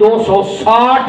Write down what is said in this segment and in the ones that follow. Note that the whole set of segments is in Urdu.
260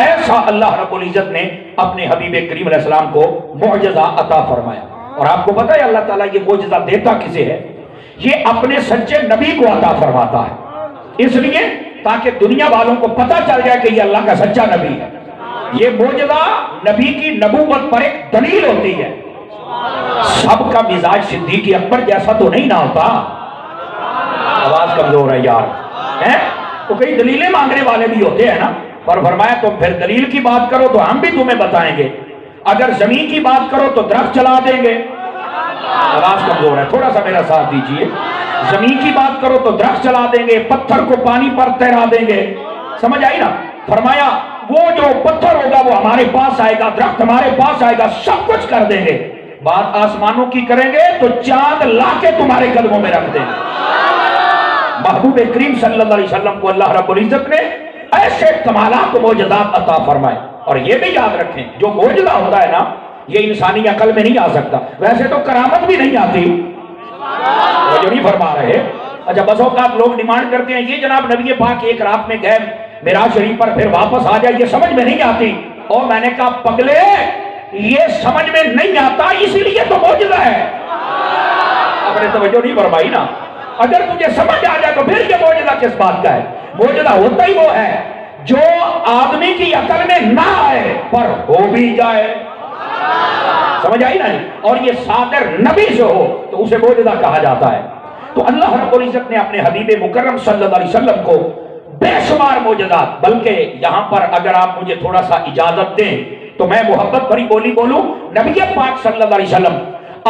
ایسا اللہ رب العزت نے اپنے حبیب کریم علیہ السلام کو معجزہ عطا فرمایا. اور آپ کو پتہ ہے اللہ تعالیٰ یہ معجزہ دیتا کسے ہے؟ یہ اپنے سچے نبی کو عطا فرماتا ہے، اس لیے تاکہ دنیا والوں کو پتہ چل جائے کہ یہ اللہ کا سچا نبی ہے. یہ معجزہ نبی کی نبوت پر ایک دلیل ہوتی ہے. سب کا مزاج صدیق اکبر جیسا تو نہیں نہ ہوتا. آواز کمزور ہے یار، تو کئی دلیلیں مانگنے والے بھی ہوتے ہیں نا. پر فرمایا تم پھر دلیل کی بات کرو تو ہم بھی تمہیں بتائیں گے، اگر زمین کی بات کرو تو درخت چلا دیں گے. آواز کمزور ہے، تھوڑا سا میرا ساتھ دیجئے. زمین کی بات کرو تو درخت چلا دیں گے، پتھر کو پانی پر تیرا دیں گے. سمجھ آئی نا؟ فرمایا وہ جو پتھر ہوگا وہ ہمارے پاس آئے گا، درخت ہمارے پاس آئے گا، سب کچھ کر دیں گے. بات آسمانوں کی کریں گے تو چاند لا کے تمہارے قدموں میں رکھ دیں گے. محبوب کریم صلی اللہ علیہ وسلم کو اللہ رب العزت نے ایسے کمالات و معجزات عطا فرمائے. اور یہ بھی یاد رکھیں جو معجزہ ہوتا ہے نا یہ انسانی عقل میں نہیں آ سکتا. ویسے تو کرامت بھی نہیں آتی، وہ جو نہیں فرما رہے. اچھا بس اوقات لوگ ڈیمانڈ کرتے ہیں یہ جناب نبی پاک ایک رات میں گئے معراج شریف پر پھر واپس آ جائے، یہ سمجھ میں نہیں آتی. اور میں نے کہا پگلے یہ سمجھ میں نہیں آتا اسی لیے تو معجزہ ہے. آپ نے توجہ نہیں فرمائی نا. اگر تجھے سمجھ آ جائے تو پھر یہ معجزہ کس بات کا ہے؟ معجزہ ہوتا ہی وہ ہے جو آدمی کی عقل میں نہ آئے پر ہو بھی جائے. سمجھ آئی نا؟ اور یہ صادر نبی سے ہو تو اسے معجزہ کہا جاتا ہے. تو اللہ رب العزت نے اپنے حبیب مکرم صلی اللہ علیہ وسلم کو بے شمار معجزات، بلکہ یہاں پر اگر آپ مجھے تھوڑا سا اجازت دیں تو میں محبت بھری بولی بولوں. نبی پاک صلی اللہ علیہ وسلم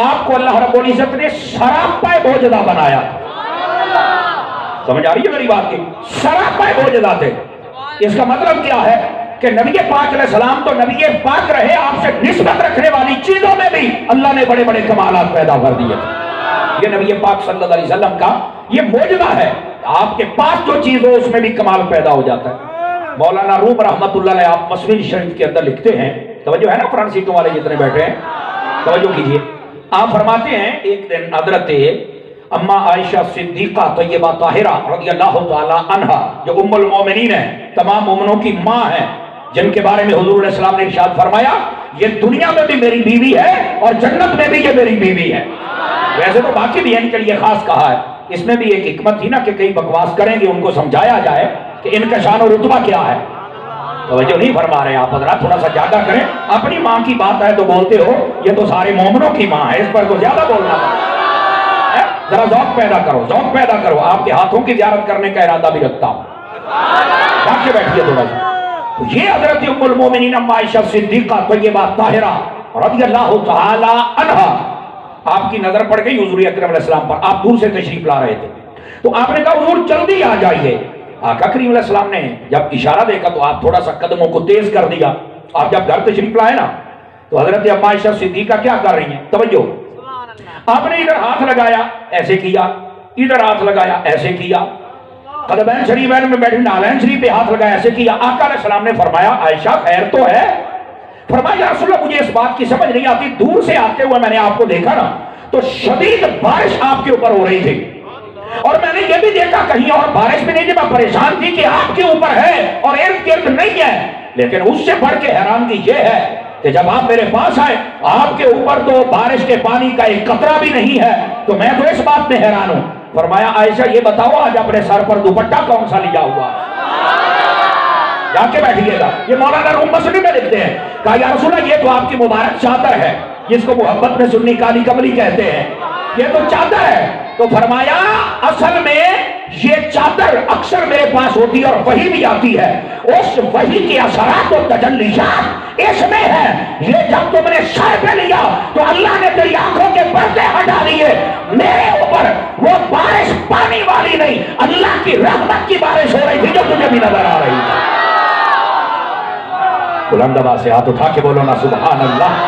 آپ کو اللہ رب العزت نے سراپا معجزہ بنایا. سمجھ آ رہی ہے میری بات کی؟ سراپا معجزہ تھے. اس کا مطلب کیا ہے کہ نبی پاک علیہ السلام تو نبی پاک رہے، آپ سے نسبت رکھنے والی چیزوں میں بھی اللہ نے بڑے بڑے کمالات پیدا کر دیے. یہ نبی پاک صلی اللہ علیہ وسلم کا یہ معجزہ ہے. آپ کے پاس جو چیز ہو اس میں بھی کمال پیدا ہو جاتا ہے. مولانا روم رحمت اللہ علیہ آپ مسوین شریف کے اندر لکھتے ہیں، توجہ ہے نا فرنٹ سیٹوں والے جتنے بیٹھے ہیں توجہ کیجئے. آپ فرماتے ہیں ایک دن حضرت اما عائشہ صدیقہ طیبہ طاہرہ رضی اللہ تعالی عنہا جو ام المومنین ہیں، تمام مومنوں کی ماں ہیں، جن کے بارے میں حضور علیہ السلام نے ارشاد فرمایا یہ دنیا میں بھی میری بیوی ہے اور جنت میں بھی یہ میری بیوی ہے. ویسے تو باقی بھی ان کے لیے خاص کہا ہے. اس میں بھی ایک حکمت تھی نا کہ کئی بکواس کریں گے ان کو سمجھایا جائے کہ ان کا شان و رتبہ کیا ہے. توجہ نہیں فرما رہے آپ حضرات، تھوڑا سا زیادہ کریں. اپنی ماں کی بات ہے تو بولتے ہو یہ تو سارے مومنوں کی ماں ہے، اس پر تو زیادہ بولنا پڑتا. ذرا ذوق پیدا کرو، ذوق پیدا کرو. آپ کے ہاتھوں کی زیارت کرنے کا ارادہ بھی رکھتا ہوں. جا کے بیٹھیے تھوڑا سا. تو یہ حضرت ام المومنین ام عائشہ صدیقہ طیبہ طاہرہ رضی اللہ تعالی عنہا، آپ کی نظر پڑ گئی حضور اکرم علیہ السلام پر. آپ دور سے تشریف لا رہے تھے تو آپ نے کہا حضور جلدی آ جائیے. آقا کریم علیہ السلام نے جب اشارہ دیکھا تو آپ تھوڑا سا قدموں کو تیز کر دیا. آپ جب گھر تشریف لائے نا تو حضرت ام عائشہ صدیقہ کیا کر رہی ہیں؟ توجہ. آپ نے ادھر ہاتھ لگایا ایسے کیا، ادھر ہاتھ لگایا ایسے کیا، قدمین شریفین میں بیٹھے نالین شریف پہ ہاتھ لگایا ایسے کیا. آقا علیہ السلام نے فرمایا عائشہ خیر تو ہے؟ فرمایا یا رسول اللہ مجھے اس بات کی سمجھ نہیں آتی، دور سے آتے ہوئے میں نے آپ کو دیکھا نا تو شدید بارش آپ کے اوپر ہو رہی تھی، اور میں نے یہ بھی دیکھا کہیں اور بارش بھی نہیں تھی. میں پریشان تھی کہ آپ کے اوپر ہے اور ارد گرد نہیں ہے. لیکن اس سے بڑھ کے حیرانگی یہ ہے کہ جب آپ میرے پاس آئے آپ کے اوپر تو بارش کے پانی کا ایک قطرہ بھی نہیں ہے، تو میں تو اس بات میں حیران ہوں. فرمایا عائشہ یہ بتاؤ آج اپنے سر پر دوپٹہ کون سا لیا ہوا؟ جا کے بیٹھیے گا. یہ مولانا روم مسلم میں لکھتے ہیں. کہا یا رسول اللہ یہ تو آپ کی مبارک چادر ہے جس کو محبت میں سنی کالی کملی کہتے ہیں، یہ تو چادر ہے. تو فرمایا اصل میں یہ چادر اکثر میرے پاس ہوتی ہے اور وحی بھی آتی ہے، اس وحی کے اثرات و تجلیات اس میں ہے. یہ جب تم نے سر پہ لیا تو اللہ نے تیری آنکھوں کے پردے ہٹا دیے. میرے اوپر وہ بارش پانی والی نہیں، اللہ کی رحمت کی بارش ہو رہی تھی جو تجھے بھی نظر آ رہی تھی. بلند آواز سے ہاتھ اٹھا کے بولو نا سبحان اللہ.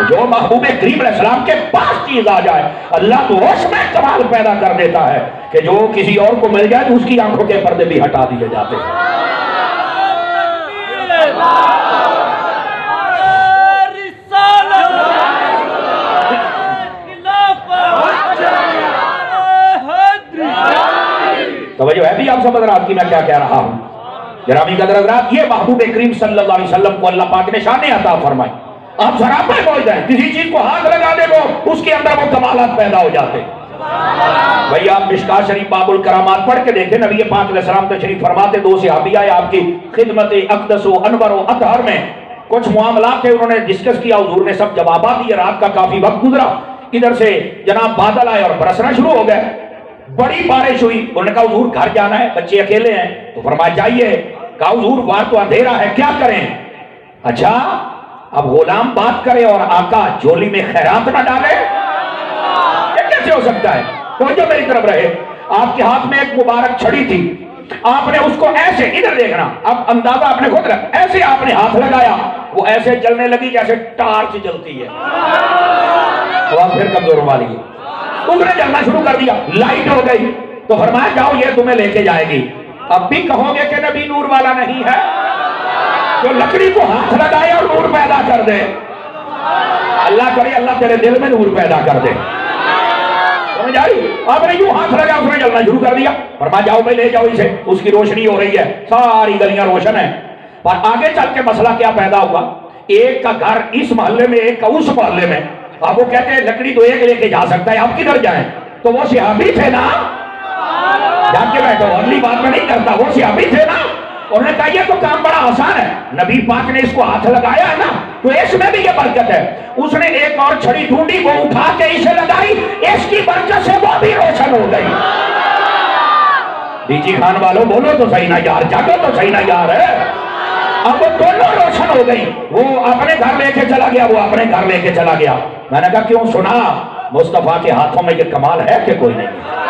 جو محبوب کریم علیہ السلام کے پاس چیز آ جائے اللہ تو اس میں کمال پیدا کر دیتا ہے کہ جو کسی اور کو مل جائے تو اس کی آنکھوں کے پردے بھی ہٹا دیے جاتے ہیں. توجہ ہے بھی آپ سب حضرات کی میں کیا کہہ رہا ہوں؟ گرامی قدر حضرات، یہ محبوب کریم صلی اللہ علیہ وسلم کو اللہ پاک نے شان عطا فرمائی. آپ سراپے ہو جائیں، کسی چیز کو ہاتھ لگا دے تو اس کے اندر وہ کمالات پیدا ہو جاتے. بھئی آپ مشکاۃ شریف باب الکرامات پڑھ کے دیکھیں، نبی پاک علیہ السلام تشریف فرماتے، 2 صحابی آئے آپ کی خدمت اقدس و انور و اطہر میں. کچھ معاملات تھے، انہوں نے ڈسکس کیا، حضور نے سب جوابات دیے. رات کا کافی وقت گزرا، ادھر سے جناب بادل آئے اور برسنا شروع ہو گئے. بڑی بارش ہوئی. انہوں نے کہا حضور گھر جانا ہے، بچے اکیلے ہیں. تو فرمایا جائیے. کہا حضور بار تو اندھیرا ہے، کیا کریں؟ اچھا اب غلام بات کرے اور آقا جھولی میں خیرات نہ ڈالے، یہ کیسے ہو سکتا ہے؟ توجہ میری طرف رہے. آپ کے ہاتھ میں ایک مبارک چھڑی تھی، آپ نے اس کو ایسے، ادھر دیکھنا، اب اندازہ آپ نے خود رکھ، ایسے آپ نے ہاتھ لگایا، وہ ایسے جلنے لگی جیسے ٹارچ جلتی ہے. آواز پھر کمزور والی ہے. اس نے جلنا شروع کر دیا، لائٹ ہو گئی. تو فرمایا جاؤ یہ تمہیں لے کے جائے گی. اب بھی کہو گے کہ نبی نور والا نہیں ہے؟ جو لکڑی کو ہاتھ لگائے اور نور پیدا کر دے. اللہ کرے اللہ تیرے دل میں نور پیدا کر دے. سمجھ آئی؟ آپ نے یوں ہاتھ لگا، اس نے جلنا شروع کر دیا. فرمایا جاؤ بھائی لے جاؤ اسے. اس کی روشنی ہو رہی ہے، ساری گلیاں روشن ہیں. پر آگے چل کے مسئلہ کیا پیدا ہوا؟ ایک کا گھر اس محلے میں، ایک کا اس محلے میں. اب وہ کہتے ہیں لکڑی تو ایک لے کے جا سکتا ہے، آپ کدھر جائیں؟ تو وہ صحابی تھے نا، جان کے بیٹھو، اگلی بات میں نہیں کرتا، وہ صحابی تھے نا. انہوں نے کہا یہ تو کام بڑا آسان ہے، نبی پاک نے اس کو ہاتھ لگایا ہے نا، تو اس میں بھی یہ برکت ہے. اس نے ایک اور چھڑی ڈھونڈی، وہ اٹھا کے اسے لگائی، اس کی برکت سے وہ بھی روشن ہو گئی. ڈی جی خان والوں بولو تو صحیح نا یار، جاگو تو صحیح نا یار. اب وہ دونوں روشن ہو گئی. وہ اپنے گھر لے کے چلا گیا، وہ اپنے گھر لے کے چلا گیا. میں نے کہا کیوں؟ سنا مصطفیٰ کے ہاتھوں میں یہ کمال ہے کہ کوئی نہیں ہے،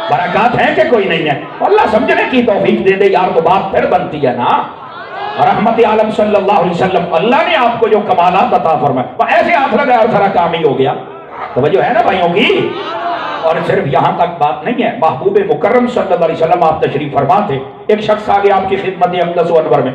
برکات ہے کہ کوئی نہیں ہے. اللہ سمجھنے کی توفیق دے دے یار، تو بات پھر بنتی ہے نا. رحمت عالم صلی اللہ علیہ وسلم، اللہ نے آپ کو جو کمالات عطا فرمائے، ایسے ہاتھ لگایا اور سارا کام ہی ہو گیا. توجہ ہے نا بھائیوں کی؟ اور صرف یہاں تک بات نہیں ہے، محبوب مکرم صلی اللہ علیہ وسلم آپ تشریف فرما تھے. ایک شخص آگے آپ کی خدمت اقدس و انور میں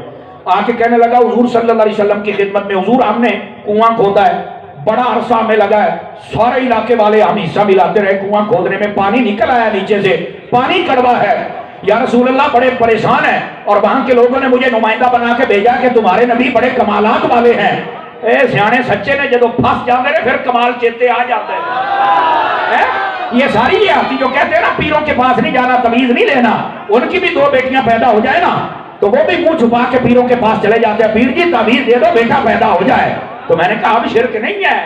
آ کے کہنے لگا حضور صلی اللہ علیہ وسلم کی خدمت میں، حضور ہم نے کنواں کھودا ہے، بڑا عرصہ ہمیں لگا ہے، سارے علاقے والے ہم حصہ ملاتے رہے، کنواں کھودنے میں پانی نکل آیا نیچے سے، پانی کڑوا ہے. یا رسول اللہ بڑے پریشان ہیں، اور وہاں کے لوگوں نے مجھے نمائندہ بنا کے بھیجا کہ تمہارے نبی بڑے کمالات والے ہیں. اے سیانے سچے نے جدو پھنس جاتے رہے پھر کمال چیتے آ جاتے ہیں. یہ ساری یہ آتی جو کہتے ہیں نا پیروں کے پاس نہیں جانا، تمیز نہیں لینا. ان کی بھی 2 بیٹیاں پیدا ہو جائے نا تو وہ بھی منہ چھپا کے پیروں کے پاس چلے جاتے ہیں، پیر جی تمیز دے دو بیٹا پیدا ہو جائے. تو میں نے کہا اب شرک نہیں ہے.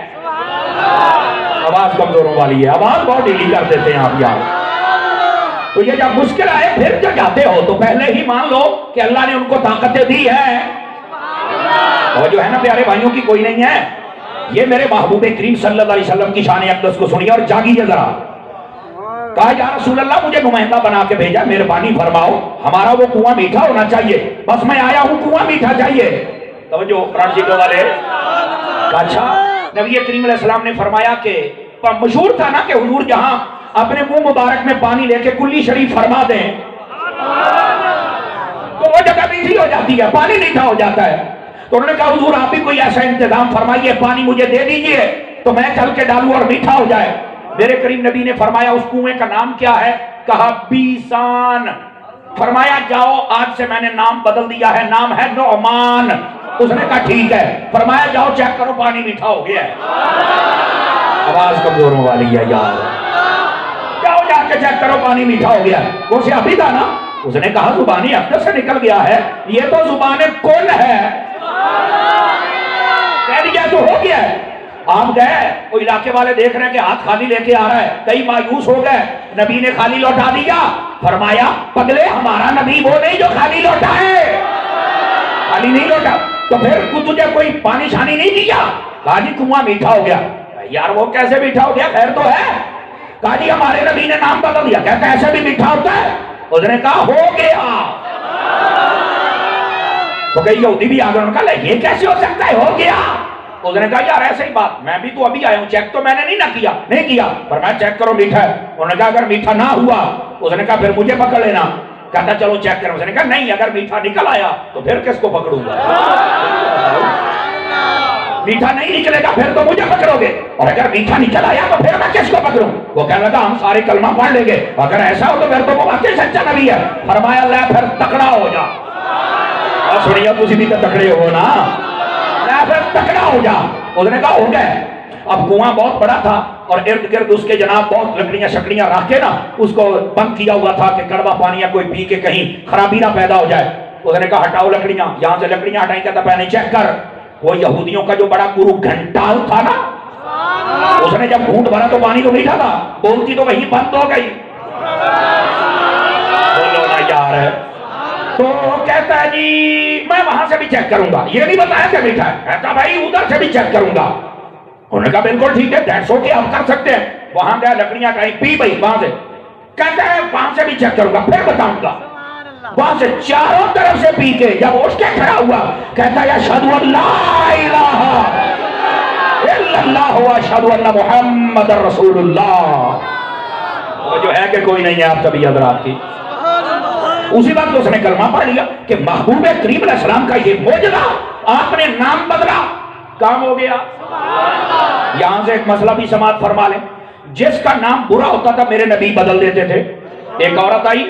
آواز کمزوروں والی ہے، آواز بہت ڈھیلی کر دیتے ہیں آپ یار. تو یہ جب مشکل آئے پھر جو جاتے ہو تو پہلے ہی مان لو کہ اللہ نے ان کو طاقتیں دی ہے. اور جو ہے نا پیارے بھائیوں کی کوئی نہیں ہے. یہ میرے محبوب کریم صلی اللہ علیہ وسلم کی شان اقدس کو سنیے اور جاگیے ذرا. کہا یا رسول اللہ مجھے نمائندہ بنا کے بھیجا، مہربانی فرماؤ، ہمارا وہ کنواں میٹھا ہونا چاہیے، بس میں آیا ہوں، کنواں میٹھا چاہیے. توجہ فرانسیکو والے. اچھا نبی کریم علیہ السلام نے فرمایا کہ مشہور تھا نا کہ حضور جہاں اپنے منہ مبارک میں پانی لے کے کلی شریف فرما دیں تو وہ جگہ میٹھی ہو جاتی ہے، پانی میٹھا ہو جاتا ہے. تو انہوں نے کہا حضور آپ بھی کوئی ایسا انتظام فرمائیے، پانی مجھے دے دیجئے تو میں چل کے ڈالوں اور میٹھا ہو جائے. میرے کریم نبی نے فرمایا اس کنویں کا نام کیا ہے؟ کہا بیسان. فرمایا جاؤ آج سے میں نے نام بدل دیا ہے، نام ہے نعمان. اس نے کہا ٹھیک ہے. فرمایا جاؤ چیک کرو پانی میٹھا ہو گیا ہے. آواز کمزوروں والی ہے یار. جاؤ جا کے چیک کرو پانی میٹھا ہو گیا ہے. وہ صحابی تھا نا، اس نے کہا زبانی اقدس سے نکل گیا ہے، یہ تو زبان کل ہے، کہہ دیا تو ہو گیا ہے. آپ گئے، وہ علاقے والے دیکھ رہے ہیں کہ ہاتھ خالی لے کے آ رہا ہے، کئی مایوس ہو گئے. نبی نے خالی لوٹا دیا. فرمایا پگلے ہمارا نبی وہ نہیں جو خالی لوٹائے، خالی نہیں لوٹا. تو پھر تجھے کوئی پانی شانی نہیں دیا؟ کہا جی کنواں میٹھا ہو گیا. یار وہ کیسے میٹھا ہو گیا؟ خیر تو ہے. کہا جی ہمارے نبی نے نام بدل دیا. کہتا ایسے بھی میٹھا ہوتا ہے؟ اس نے کہا ہو گیا. تو کئی یہودی بھی آگے انہوں نے کہا یہ کیسے ہو سکتا ہے ہو گیا؟ اس نے کہا یار ایسے ہی بات، میں بھی تو ابھی آیا ہوں، چیک تو میں نے نہیں کیا. پر میں چیک کرو میٹھا ہے. انہوں نے کہا اگر میٹھا نہ ہوا، اس نے کہا پھر مجھے پکڑ لینا. کہتا چلو چیک کرو. اس نے کہا نہیں اگر میٹھا نکل آیا تو پھر کس کو پکڑوں گا؟ میٹھا نہیں نکلے گا پھر تو مجھے پکڑو گے، اور اگر میٹھا نکل آیا تو پھر میں کس کو پکڑوں؟ وہ کہنے لگا ہم سارے کلمہ پڑھ لیں گے، اگر ایسا ہو تو پھر تو وہ واقعی سچا نبی ہے. فرمایا اللہ پھر تکڑا ہو جا. سنیا تسی بھی تو تکڑے ہو نا، پھر تکڑا ہو جا۔ اس نے کہا ہو گئے۔ اب کنواں بہت بڑا تھا اور ارد گرد اس کے جناب بہت لکڑیاں شکڑیاں رکھ کے نا اس کو بند کیا ہوا تھا کہ کڑوا پانی یا کوئی پی کے کہیں خرابی نہ پیدا ہو جائے۔ اس نے کہا ہٹاؤ لکڑیاں، یہاں سے لکڑیاں ہٹائیں، کہتا پہلے چیک کر۔ وہ یہودیوں کا جو بڑا گرو گھنٹال تھا نا، اس نے جب گھونٹ بھرا تو پانی تو میٹھا تھا، بولتی تو وہیں بند ہو گئی۔ بولو نا یار۔ تو کہتا ہے جی میں وہاں سے بھی چیک کروں گا، یہ نہیں بتایا کہ میٹھا ہے، کہتا بھائی ادھر سے بھی چیک کروں گا۔ انہوں نے کہا بالکل ٹھیک ہے، دیٹس اوکے، ہم کر سکتے ہیں۔ وہاں گیا، لکڑیاں کہیں پی بھائی وہاں سے، کہتا ہے وہاں سے بھی چیک کروں گا پھر بتاؤں گا۔ وہاں سے چاروں طرف سے پی کے جب اٹھ کے کھڑا ہوا کہتا ہے اشہد ان لا الہ الا اللہ و اشہد ان محمد رسول اللہ۔ وہ جو ہے کہ کوئی نہیں ہے آپ سبھی حضرات کی۔ اسی وقت اس نے کلمہ پڑھ لیا کہ محبوب کریم علیہ السلام کا یہ معجزہ، آپ نے نام بدلا، کام ہو گیا۔ یہاں سے ایک مسئلہ بھی سماعت فرما لیں، جس کا نام برا ہوتا تھا میرے نبی بدل دیتے تھے۔ ایک عورت آئی،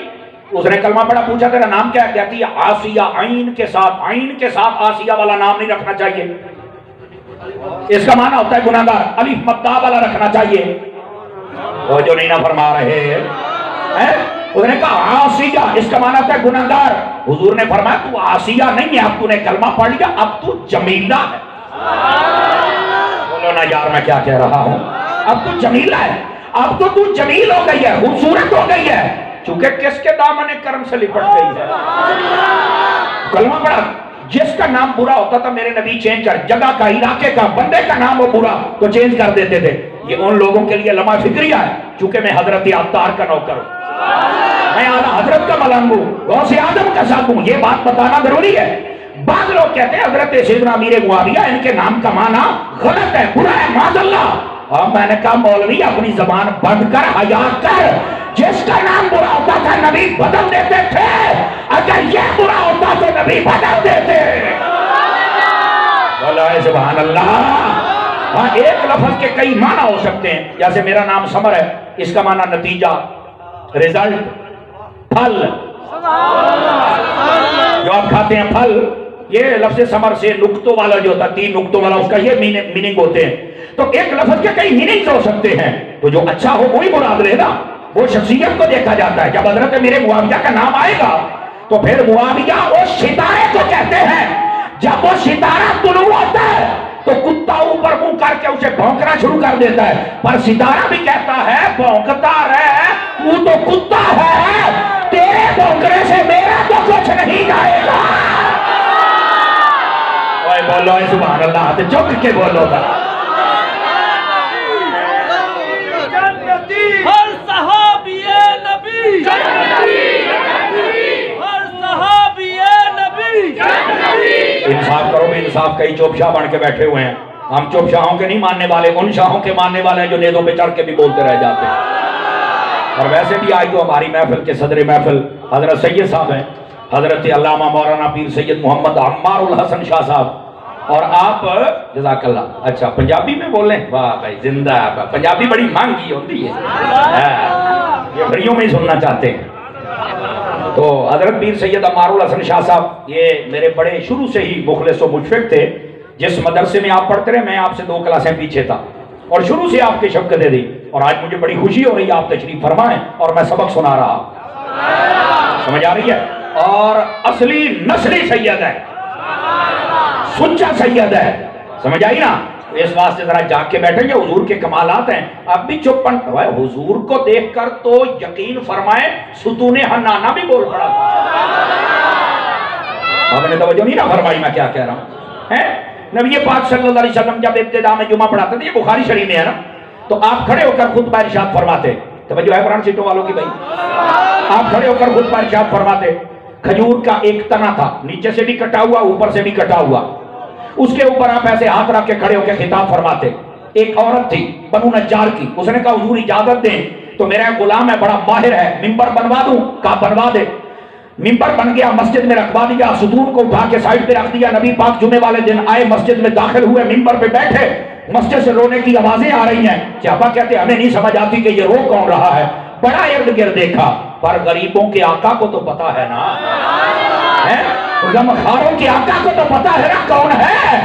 اس نے کلمہ پڑھا، پوچھا تیرا نام کیا ہے؟ کہتی ہے آسیہ، عین کے ساتھ آسیہ والا نام نہیں رکھنا چاہیے، اس کا معنی ہوتا ہے گناہگار، الف مدہ والا رکھنا چاہیے۔ وہ جو نہیں نہ فرما رہے ہیں، اس نے کہا آسیہ، اس کا معنی ہوتا ہے گناہگار۔ حضور نے فرمایا تو آسیہ نہیں ہے، اب تو نے کلمہ پڑھ لیا، اب تو جمیلہ ہے۔ بولو نا یار میں کیا کہہ رہا ہوں، اب تو جمیلہ ہے، اب تو جمیل ہو گئی ہے، خوبصورت ہو گئی ہے، چونکہ کس کے دامن کرم سے لپٹ گئی ہے۔ کلمہ پڑھا، جس کا نام برا ہوتا تھا میرے نبی چینج کر، جگہ کا، علاقے کا، بندے کا نام ہو برا تو چینج کر دیتے تھے۔ یہ ان لوگوں کے لیے لمحہ فکریہ ہے، چونکہ میں حضرت عطار کا نوکر ہوں، میں اعلیٰ حضرت کا ملنگ ہوں، غوث اعظم کا ساتھ ہوں، یہ بات بتانا ضروری ہے۔ بعض لوگ کہتے ہیں حضرت سیدنا امیر معاویہ ان کے نام کا معنی غلط ہے، برا ہے، معاذ اللہ۔ اور میں نے کہا مولوی اپنی زبان بند کر، حیا کر، جس کا نام برا ہوتا تھا نبی بدل دیتے تھے، اگر یہ برا ہوتا تو نبی بدل دیتے۔ بولائے سبحان اللہ۔ ہاں ایک لفظ کے کئی معنی ہو سکتے ہیں، جیسے میرا نام سمر ہے، اس کا معنی نتیجہ، رزلٹ، پھل، جو آپ کھاتے ہیں پھل، یہ لفظ سمر سے نقطوں والا جو ہوتا ہے، 3 نقطوں والا، اس کا یہ میننگ ہوتے ہیں۔ تو ایک لفظ کے کئی میننگ ہو سکتے ہیں، تو جو اچھا ہو وہی مراد لے نا، وہ شخصیت کو دیکھا جاتا ہے۔ جب حضرت میرے معاویہ کا نام آئے گا تو پھر معاویہ اس ستارے کو کہتے ہیں، جب وہ ستارہ طلوع ہوتا ہے تو کتا اوپر منہ کر کے اسے بھونکنا شروع کر دیتا ہے، پر ستارہ بھی کہتا ہے بھونکتا رہے، تو کتا ہے، تیرے بھونکنے سے میرا تو کچھ نہیں جائے گا۔ اوے بولو اے سبحان اللہ، تو جھک کے بولو گا۔ ہر صحابی نبی، ہر صحابی نبی، انصاف کرو بھی، انصاف کئی چوپ شاہ بن کے بیٹھے ہوئے ہیں، ہم چوپ شاہوں کے نہیں ماننے والے، ان شاہوں کے ماننے والے ہیں جو نیزوں پہ چڑھ کے بھی بولتے رہ جاتے ہیں۔ اور ویسے بھی آج تو ہماری محفل کے صدر محفل حضرت سید صاحب ہیں، حضرت علامہ مولانا پیر سید محمد عمار الحسن شاہ صاحب، اور آپ جزاک اللہ، اچھا پنجابی میں بول لیں، واہ بھائی زندہ ہے، پنجابی بڑی مانگی ہوتی ہے، یہ بھریوں میں ہی سننا چاہتے ہیں۔ تو حضرت پیر سید عمار الحسن شاہ صاحب یہ میرے بڑے شروع سے ہی مخلص و مشفق تھے، جس مدرسے میں آپ پڑھتے رہے میں آپ سے 2 کلاسیں پیچھے تھا، اور شروع سے آپ کی شفقتیں دی، اور آج مجھے بڑی خوشی ہو رہی ہے آپ تشریف فرمائیں اور میں سبق سنا رہا، سمجھ آ رہی ہے؟ اور اصلی نسلی سید ہے، سچا سید ہے، سمجھ آئی نا؟ اس واسطے ذرا جاگ کے بیٹھیں گے، حضور کے کمالات ہیں، اب بھی چپ پن، حضور کو دیکھ کر تو یقین فرمائیں ستون حنانہ بھی بول پڑا تھا۔ آپ نے توجہ نہیں نہ فرمائی میں کیا کہہ رہا ہوں؟ نبی پاک صلی اللہ علیہ وسلم جب ابتدا میں جمعہ پڑھاتے تھے، یہ بخاری شریف میں ہے نا، تو آپ کھڑے ہو کر خطبہ ارشاد فرماتے، توجہ ہے قرآن سیٹوں والوں کی بھائی، آپ کھڑے ہو کر خطبہ ارشاد فرماتے، کھجور کا ایک تنا تھا، نیچے سے بھی کٹا ہوا، اوپر سے بھی کٹا ہوا، اس کے اوپر آپ ایسے ہاتھ رکھ کے کھڑے ہو کے خطاب فرماتے۔ ایک عورت تھی بنو نجار کی، اس نے کہا حضور اجازت دیں تو میرا غلام ہے بڑا ماہر ہے، ممبر بنوا دوں؟ کہا بنوا دے۔ ممبر بن گیا، مسجد میں رکھوا دیا، ستون کو اٹھا کے سائڈ پہ رکھ دیا، نبی پاک جمعے والے دن آئے، مسجد میں داخل ہوئے، ممبر پہ بیٹھے، مسجد سے رونے کی آوازیں آ رہی ہیں، صحابہ کہتے ہمیں نہیں سمجھ آتی کہ یہ رو کون رہا ہے، بڑا ارد گرد دیکھا، پر غریبوں کے آقا کو تو پتا ہے نا، غمخاروں کے آقا کو تو پتا ہے نا کون ہے۔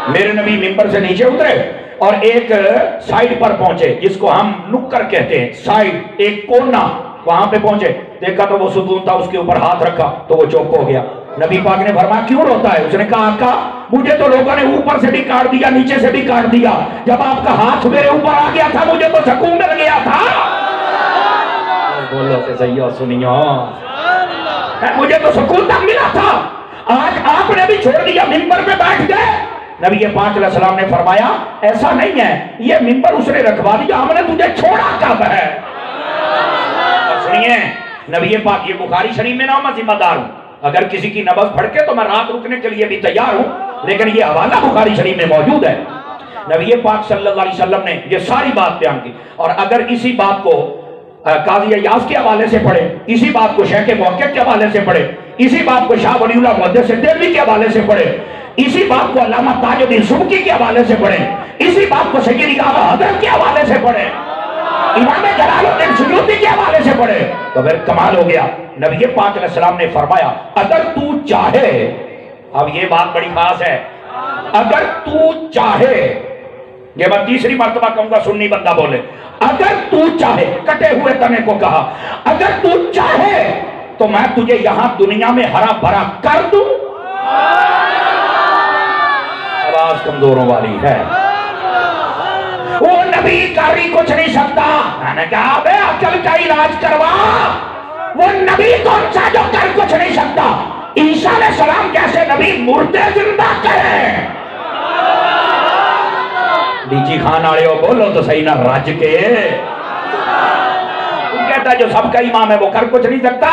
میرے نبی منبر سے نیچے اترے اور ایک سائیڈ پر پہنچے جس کو ہم نکر کہتے ہیں، سائیڈ ایک کونا، وہاں پہ پہنچے، دیکھا تو وہ ستون تھا، اس کے اوپر ہاتھ رکھا تو وہ چوپ ہو گیا۔ نبی پاک نے فرمایا کیوں روتا ہے؟ اس نے کہا آقا مجھے تو لوگوں نے اوپر سے بھی کاٹ دیا، نیچے سے بھی کاٹ دیا، جب آپ کا ہاتھ میرے اوپر آ گیا تھا مجھے تو سکون مل گیا تھا۔ بولو کہ سیو سنیو، مجھے تو سکون تک ملا تھا، آج آپ نے بھی چھوڑ دیا، منبر پہ بیٹھ گئے۔ نبی پاک علیہ السلام نے فرمایا ایسا نہیں ہے، یہ منبر اس نے رکھوا دیا، ہم نے تجھے چھوڑا کب ہے؟ سنیے نبی پاک، یہ بخاری شریف میں نہ میں ذمہ دار ہوں، اگر کسی کی نبض پھڑکے تو میں رات رکنے کے لیے بھی تیار ہوں، لیکن یہ حوالہ بخاری شریف میں موجود ہے۔ نبی پاک صلی اللہ علیہ وسلم نے یہ ساری بات بیان کی، اور اگر اسی بات کو قاضی ایاز کے حوالے سے پڑھے، اسی بات کو شیخ محقق کے حوالے سے پڑھے، اسی بات کو شاہ ولی اللہ محدث دہلوی کے حوالے سے پڑھے، اسی بات کو علامہ تاج الدین سبکی کے حوالے سے پڑھیں، اسی بات کو سید اعلیٰ حضرت کے حوالے سے پڑھیں، امام جلال الدین سیوطی کے حوالے سے پڑھیں، تو پھر کمال ہو گیا۔ نبی پاک علیہ السلام نے فرمایا اگر تو چاہے، اب یہ بات بڑی خاص ہے، اگر تو چاہے، یہ میں تیسری مرتبہ کہوں گا سنی بندہ بولے، اگر تو چاہے، کٹے ہوئے تنے کو کہا، اگر تو چاہے تو میں تجھے یہاں دنیا میں ہرا بھرا کر دوں۔ آواز کمزوروں والی ہے۔ وہ نبی کاری کچھ نہیں سکتا، میں نے کہا بے عقل کا علاج کروا، وہ نبی کون سا جو کر کچھ نہیں سکتا؟ عیسیٰ علیہ السلام جیسے نبی مردے زندہ کریں۔ لیچی خان آڑے ہو بولو تو صحیح نہ راج کے، تو کہتا ہے جو سب کا امام ہے وہ کر کچھ نہیں سکتا،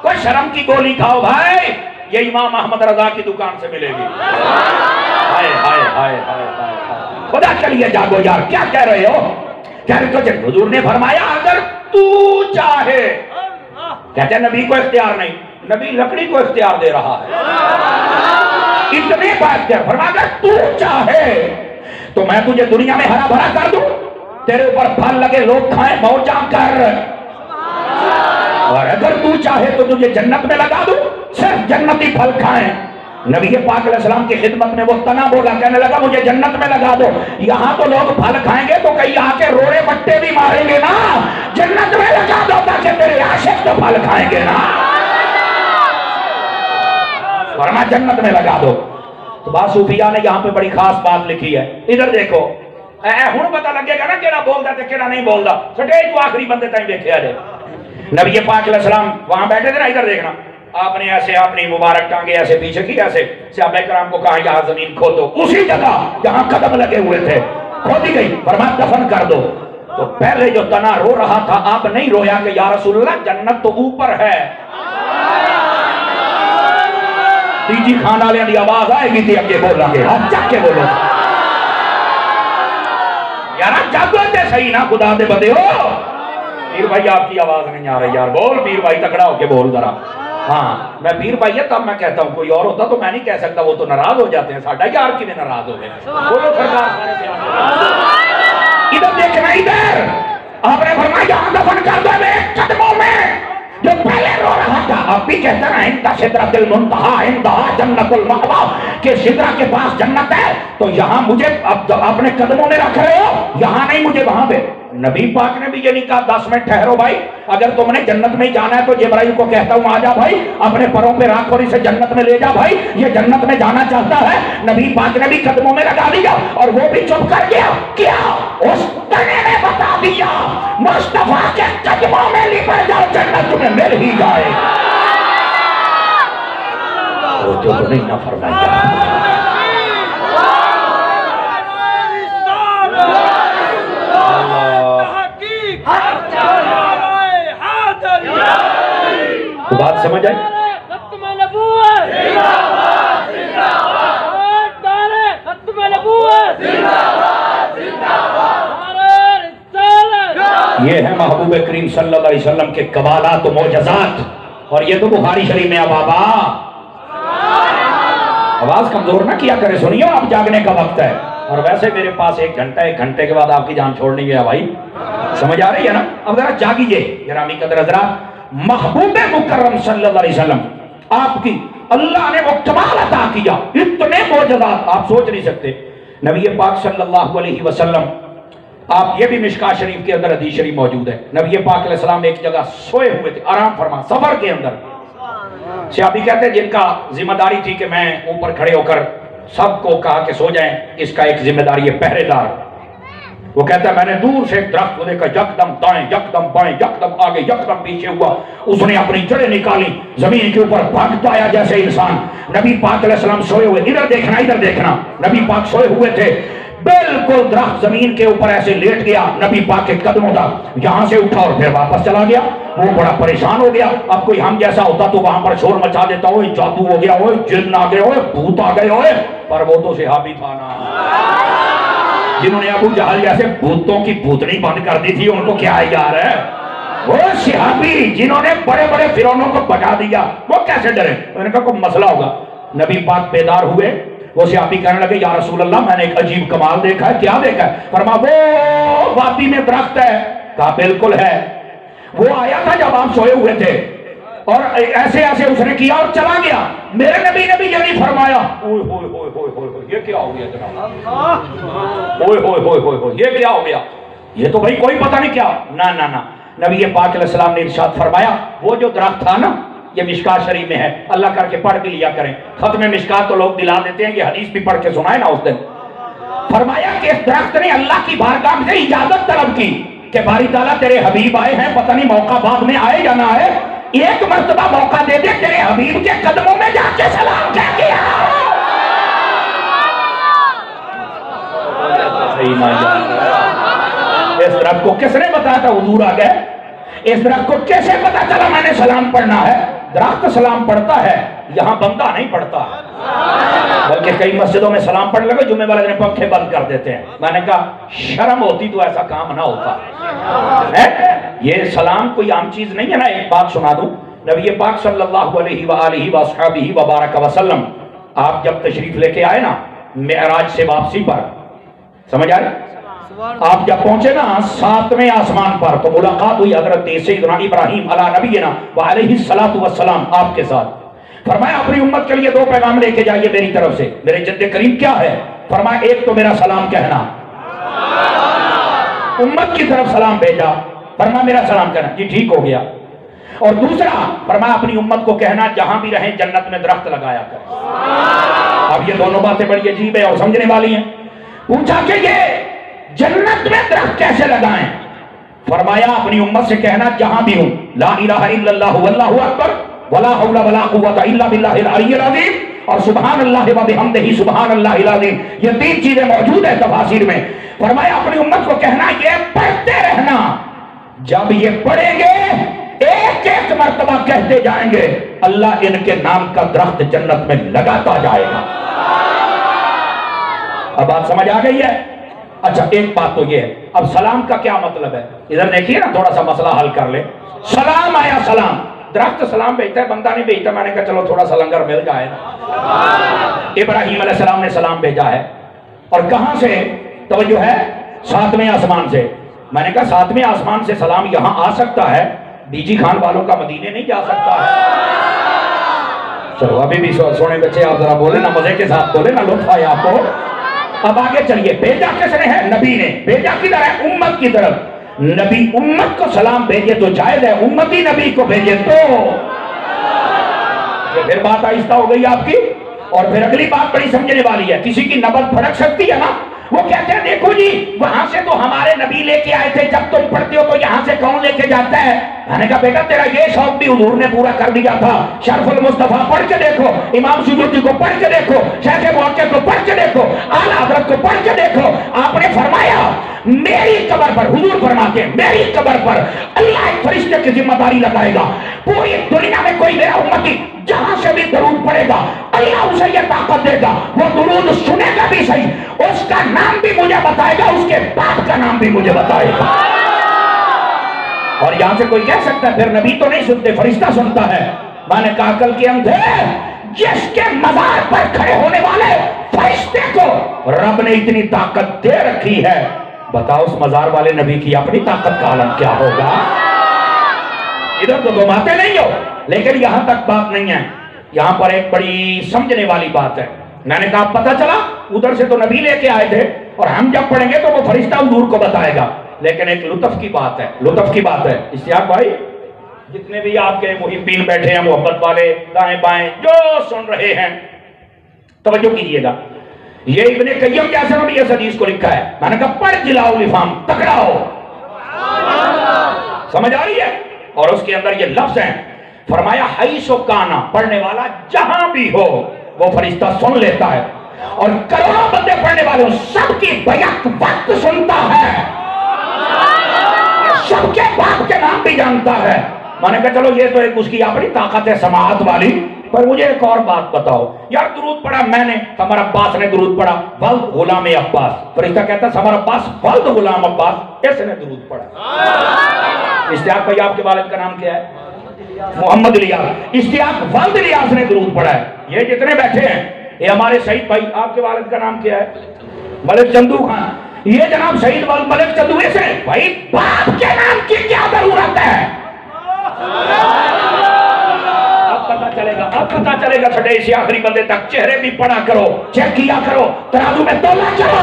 کوئی شرم کی گولی کھاؤ بھائی، یہ امام احمد رضا کی دکان سے ملے گی۔ ہائے ہائے ہائے ہائے خدا کے لیے جاگو یار، کیا کہہ رہے ہو؟ کہہ رہے تو حضور نے فرمایا اگر تو چاہے، کہتے ہیں نبی کو اختیار نہیں، نبی لکڑی کو اختیار دے رہا ہے، اتنے بات کیا فرمایا اگر تو چاہے تو میں تجھے دنیا میں ہرا بھرا کر دوں، تیرے اوپر پھل لگے لوگ کھائیں موجاں کر، اور اگر تو چاہے تو تجھے جنت میں لگا دوں، صرف جنتی پھل کھائیں۔ نبی پاک علیہ السلام کی خدمت میں وہ تنا بولا، کہنے لگا مجھے جنت میں لگا دو، یہاں تو لوگ پھل کھائیں گے تو کئی آ کے روڑے بٹے بھی ماریں گے نا، جنت میں لگا دو تاکہ تیرے عاشق تو پھل کھائیں گے نا، ورنہ جنت میں لگا دو۔ تو بعض صوفیاء نے یہاں پہ بڑی خاص بات لکھی ہے، ادھر دیکھو، ہن پتہ لگے گا نا کیڑا بولدا تے کیڑا نہیں بولدا، سٹیج تو آخری بندے تائیں دیکھیا جائے۔ نبی پاک علیہ السلام وہاں بیٹھے تھے نا، ادھر دیکھنا، آپ نے ایسے اپنی مبارک ٹانگیں ایسے پیچھے کی، ایسے صحابہ کرام کو کہا یہاں زمین کھودو، اسی جگہ جہاں قدم لگے ہوئے تھے کھودی گئی، فرمایا دفن کر دو۔ تو پہلے جو تنا رو رہا تھا آپ نہیں رویا کہ یا رسول اللہ جنت تو اوپر ہے، تیجی خان والے دی آواز آئے گی تھی اگے بولیں گے، آپ چک کے بولو یار، جاگو تے صحیح نا خدا دے بندے ہو۔ پیر بھائی آپ کی آواز نہیں آ رہی یار، بول پیر بھائی تکڑا ہو کے بول ذرا۔ ہاں میں پیر بھائی ہے تب میں کہتا ہوں، کوئی اور ہوتا تو میں نہیں کہہ سکتا، وہ تو ناراض ہو جاتے ہیں، ساڈا یار کی میں ناراض ہو گئے، بولو سرکار سارے پیار۔ ادھر دیکھنا، ادھر آپ نے فرمایا یہاں دفن کر دو میرے قدموں میں، جو پہلے رو رہا تھا اب بھی کہتا ہے انتا سدرۃ المنتہا عندہا جنت المأویٰ، کہ سدرہ کے پاس جنت ہے، تو یہاں مجھے اب اپنے قدموں میں رکھ رہے ہو، یہاں نہیں مجھے وہاں پہ۔ نبی پاک نے بھی یہ نہیں کہا 10 منٹ ٹھہرو بھائی، اگر تم نے جنت میں جانا ہے تو جبرائیل کو کہتا ہوں آ جا بھائی، اپنے پروں پہ رکھ اور اسے جنت میں لے جا بھائی، یہ جنت میں جانا چاہتا ہے۔ نبی پاک نے بھی قدموں میں لگا دیا اور وہ بھی چپ کر گیا، کیا اس تنے نے بتا دیا مصطفیٰ کے قدموں میں لپٹ جاؤ جنت تمہیں مل ہی جائے۔ وہ جو نہیں نہ فرمایا بات سمجھ آئی؟ ختم نبوت ختم نبوت، یہ ہے محبوب کریم صلی اللہ علیہ وسلم کے کمالات و معجزات، اور یہ تو بخاری شریف میں۔ بابا آواز کمزور نہ کیا کرے، سنیو اب جاگنے کا وقت ہے، اور ویسے میرے پاس 1 گھنٹہ، 1 گھنٹے کے بعد آپ کی جان چھوڑنی ہے بھائی، سمجھ آ رہی ہے نا؟ اب ذرا جاگیے گرامی قدر حضرات، محبوب مکرم صلی اللہ علیہ وسلم آپ کی اللہ نے وہ کمال عطا کیا، اتنے معجزات آپ سوچ نہیں سکتے۔ نبی پاک صلی اللہ علیہ وسلم، آپ یہ بھی مشکاۃ شریف کے اندر حدیث شریف موجود ہے، نبی پاک علیہ السلام ایک جگہ سوئے ہوئے تھے، آرام فرما، سفر کے اندر۔ صحابی کہتے ہیں جن کا ذمہ داری تھی کہ میں اوپر کھڑے ہو کر سب کو کہا کہ سو جائیں، اس کا ایک ذمہ داری ہے پہرے دار۔ وہ کہتا ہے میں نے دور سے ایک درخت کو دیکھا، یکدم دائیں، یکدم بائیں، یکدم آگے، یکدم پیچھے ہوا، اس نے اپنی جڑیں نکالی، زمین کے اوپر بھاگتا آیا جیسے انسان۔ نبی پاک علیہ السلام سوئے ہوئے، ادھر دیکھنا ادھر دیکھنا، نبی پاک سوئے ہوئے تھے، بالکل درخت زمین کے اوپر ایسے لیٹ گیا نبی پاک کے قدموں تک، یہاں سے اٹھا اور پھر واپس چلا گیا۔ وہ بڑا پریشان ہو گیا، اب کوئی ہم جیسا ہوتا تو وہاں پر شور مچا دیتا، اوئے جادو ہو گیا، اوئے جن آ گئے، اوئے بھوت آ گئے، اوئے، پر وہ تو صحابی تھا نا جنہوں نے ابو جہل جیسے بھوتوں کی بھوتنی بند کر دی تھی، ان کو کیا یار ہے؟ وہ صحابی جنہوں نے بڑے بڑے فرعونوں کو بچا دیا، وہ کیسے ڈرے؟ انہوں نے کہا کوئی مسئلہ ہوگا۔ نبی پاک بیدار ہوئے، وہ صحابی کہنے لگے یا رسول اللہ میں نے ایک عجیب کمال دیکھا ہے۔ کیا دیکھا ہے؟ فرمایا وہ وادی میں درخت ہے۔ کہا بالکل ہے۔ وہ آیا تھا جب آپ سوئے ہوئے تھے اور ایسے ایسے اس نے کیا اور چلا گیا۔ میرے نبی نے بھی یہ نہیں فرمایا اوئے ہوئے ہوئے ہوئے ہوئے یہ کیا ہو گیا جناب، اوئے ہوئے ہوئے ہوئے ہوئے یہ کیا ہو گیا، یہ تو بھائی کوئی پتہ نہیں کیا۔ نہ نہ نہ، نبی پاک علیہ السلام نے ارشاد فرمایا وہ جو درخت تھا نا، یہ مشکاۃ شریف میں ہے، اللہ کر کے پڑھ بھی لیا کریں، ختم مشکاۃ تو لوگ دلا دیتے ہیں، یہ حدیث بھی پڑھ کے سنائے نا اس دن۔ فرمایا کہ اس درخت نے اللہ کی بارگاہ سے اجازت طلب کی کہ باری تعالیٰ تیرے حبیب آئے ہیں، پتہ نہیں موقع بعد میں آئے یا نہ آئے، ایک مرتبہ موقع دے دے، تیرے حبیب کے قدموں میں جا کے سلام کہہ کے آؤ۔ اس درخت کو کس نے بتایا تھا حضور آ گئے؟ اس درخت کو کیسے پتا چلا میں نے سلام پڑھنا ہے؟ درخت سلام پڑھتا ہے، یہاں بندہ نہیں پڑھتا، بلکہ کئی مسجدوں میں سلام پڑھنے لگے، جمعے والے دن پنکھے بند کر دیتے ہیں۔ میں نے کہا شرم ہوتی تو ایسا کام نہ ہوتا۔ یہ سلام کوئی عام چیز نہیں ہے نا۔ ایک بات سنا دوں، نبی پاک صلی اللہ علیہ وآلہ وصحبہ وبارک وسلم آپ جب تشریف لے کے آئے نا معراج سے واپسی پر، سمجھ آئے؟ آپ جب پہنچے نا 7ویں آسمان پر تو ملاقات ہوئی حضرت سیدنا ابراہیم علیہ نبینا وعلیہ السلام آپ کے ساتھ۔ فرمایا اپنی امت کے لیے 2 پیغام لے کے جائیے میری طرف سے۔ میرے جد کریم کیا ہے؟ فرمایا ایک تو میرا سلام کہنا، امت کی طرف سلام بھیجا، فرمایا میرا سلام کہنا، جی ٹھیک ہو گیا۔ اور دوسرا فرمایا اپنی امت کو کہنا جہاں بھی رہیں جنت میں درخت لگایا کر۔ اب یہ دونوں باتیں بڑی عجیب ہے اور سمجھنے والی ہیں۔ پوچھا کہ یہ جنت میں درخت کیسے لگائیں؟ فرمایا اپنی امت سے کہنا جہاں بھی ہوں لا الہ الا اللہ واللہ اکبر ولا حول ولا قوت الا باللہ العلی العظیم اور سبحان اللہ وبحمدہ سبحان اللہ العظیم، یہ 3 چیزیں موجود ہیں تفاسیر میں۔ فرمایا اپنی امت کو کہنا یہ پڑھتے رہنا، جب یہ پڑھیں گے ایک ایک مرتبہ کہتے جائیں گے اللہ ان کے نام کا درخت جنت میں لگاتا جائے گا۔ اب بات سمجھ آ گئی ہے؟ اچھا ایک بات تو یہ ہے، اب سلام کا کیا مطلب ہے؟ ادھر دیکھیے نا، تھوڑا سا مسئلہ حل کر لے۔ سلام آیا، سلام، درخت سلام بھیجتا ہے، بندہ نہیں بھیجتا۔ میں نے کہا چلو تھوڑا سا لنگر مل جائے نا۔ ابراہیم علیہ السلام نے سلام بھیجا ہے، اور کہاں سے توجہ ہے؟ 7ویں آسمان سے۔ میں نے کہا 7ویں آسمان سے سلام یہاں آ سکتا ہے، بی جی خان والوں کا مدینے نہیں جا سکتا ہے؟ چلو ابھی بھی سونے بچے آپ ذرا بولے نا، مزے کے ساتھ بولے نا، لطف آیا آپ کو۔ اب آگے چلیے، بھیجا کس نے ہے؟ نبی نے۔ بھیجا کدھر ہے؟ امت کی طرف۔ نبی امت کو سلام بھیجے تو جائز ہے، امتی نبی کو بھیجے تو یہ پھر بات آہستہ ہو گئی آپ کی۔ اور پھر اگلی بات بڑی سمجھنے والی ہے، کسی کی نبض پھڑک سکتی ہے نا۔ وہ کہتے ہیں دیکھو جی وہاں سے تو ہمارے نبی لے کے آئے تھے، جب تم پڑھتے ہو تو یہاں سے کون لے کے جاتا ہے؟ میں نے کہا بیٹا تیرا یہ شوق بھی حضور نے پورا کر دیا تھا۔ شرف المصطفیٰ پڑھ کے دیکھو، امام سیوطی کو پڑھ کے دیکھو، شیخ موقع کو پڑھ کے دیکھو، اعلیٰ حضرت کو پڑھ کے دیکھو۔ آپ نے فرمایا میری قبر پر، حضور فرماتے ہیں میری قبر پر اللہ ایک فرشتے کی ذمہ داری لگائے گا، پوری دنیا میں کوئی میرا امتی جہاں سے بھی درود پڑے گا اللہ اسے یہ طاقت دے گا، وہ درود سنے گا بھی صحیح، اس کا نام بھی مجھے بتائے گا، اس کے باپ کا نام بھی مجھے بتائے گا۔ اور یہاں سے کوئی کہہ سکتا ہے پھر نبی تو نہیں سنتے، فرشتہ سنتا ہے؟ میں نے کہا عقل کے اندھے، جس کے مزار پر کھڑے ہونے والے فرشتے کو رب نے اتنی طاقت دے رکھی ہے، بتاؤ اس مزار والے نبی کی اپنی طاقت کا عالم کیا ہوگا؟ ادھر تو تم آتے نہیں ہو، لیکن یہاں تک بات نہیں ہے۔ یہاں پر ایک بڑی سمجھنے والی بات ہے. میں نے کہا پتہ چلا ادھر سے تو نبی لے کے آئے تھے اور ہم جب پڑھیں گے تو وہ فرشتہ حضور کو بتائے گا. لیکن ایک لطف کی بات ہے, لطف کی بات ہے. اشتیاق بھائی جتنے بھی آپ کے محبین بیٹھے ہیں, محبت والے دائیں بائیں جو سن رہے ہیں, توجہ کیجئے گا. یہ ابن قیم جیسے نے بھی اس حدیث کو لکھا ہے. میں نے کہا پڑھ جلاؤ لفام, تکڑا ہو, سمجھ آ رہی ہے. اور اس کے اندر یہ لفظ ہیں, فرمایا حیث کانا, پڑھنے والا جہاں بھی ہو وہ فرشتہ سن لیتا ہے, اور کروڑوں بندے پڑھنے والوں سب کی بیک وقت سنتا ہے, سب کے باپ کے نام بھی جانتا ہے. میں نے کہا چلو یہ تو ایک اس کی اپنی طاقت ہے سماعت والی, پر مجھے ایک اور بات بتاؤ یار. درود پڑھا میں نے, ہمارا عباس نے درود پڑھا, ولد غلام عباس. فرشتہ کہتا ہے ہمارا عباس ولد غلام عباس, اس نے درود پڑھا. اشتیاق بھائی آپ کے والد کا نام کیا ہے؟ محمد الیاس. اشتیاق ولد الیاس نے درود پڑھا ہے. یہ جتنے بیٹھے ہیں, یہ ہمارے سعید بھائی, آپ کے والد کا نام کیا ہے؟ ملک چندو خان. یہ جناب سعید ولد ملک چندو, سے بھائی باپ کے نام کی کیا ضرورت ہے؟ اب پتہ چلے گا, اب پتہ چلے گا چھٹے سے آخری بندے تک. چہرے بھی پڑھا کرو, چیک کیا کرو, ترازو میں تولا کرو.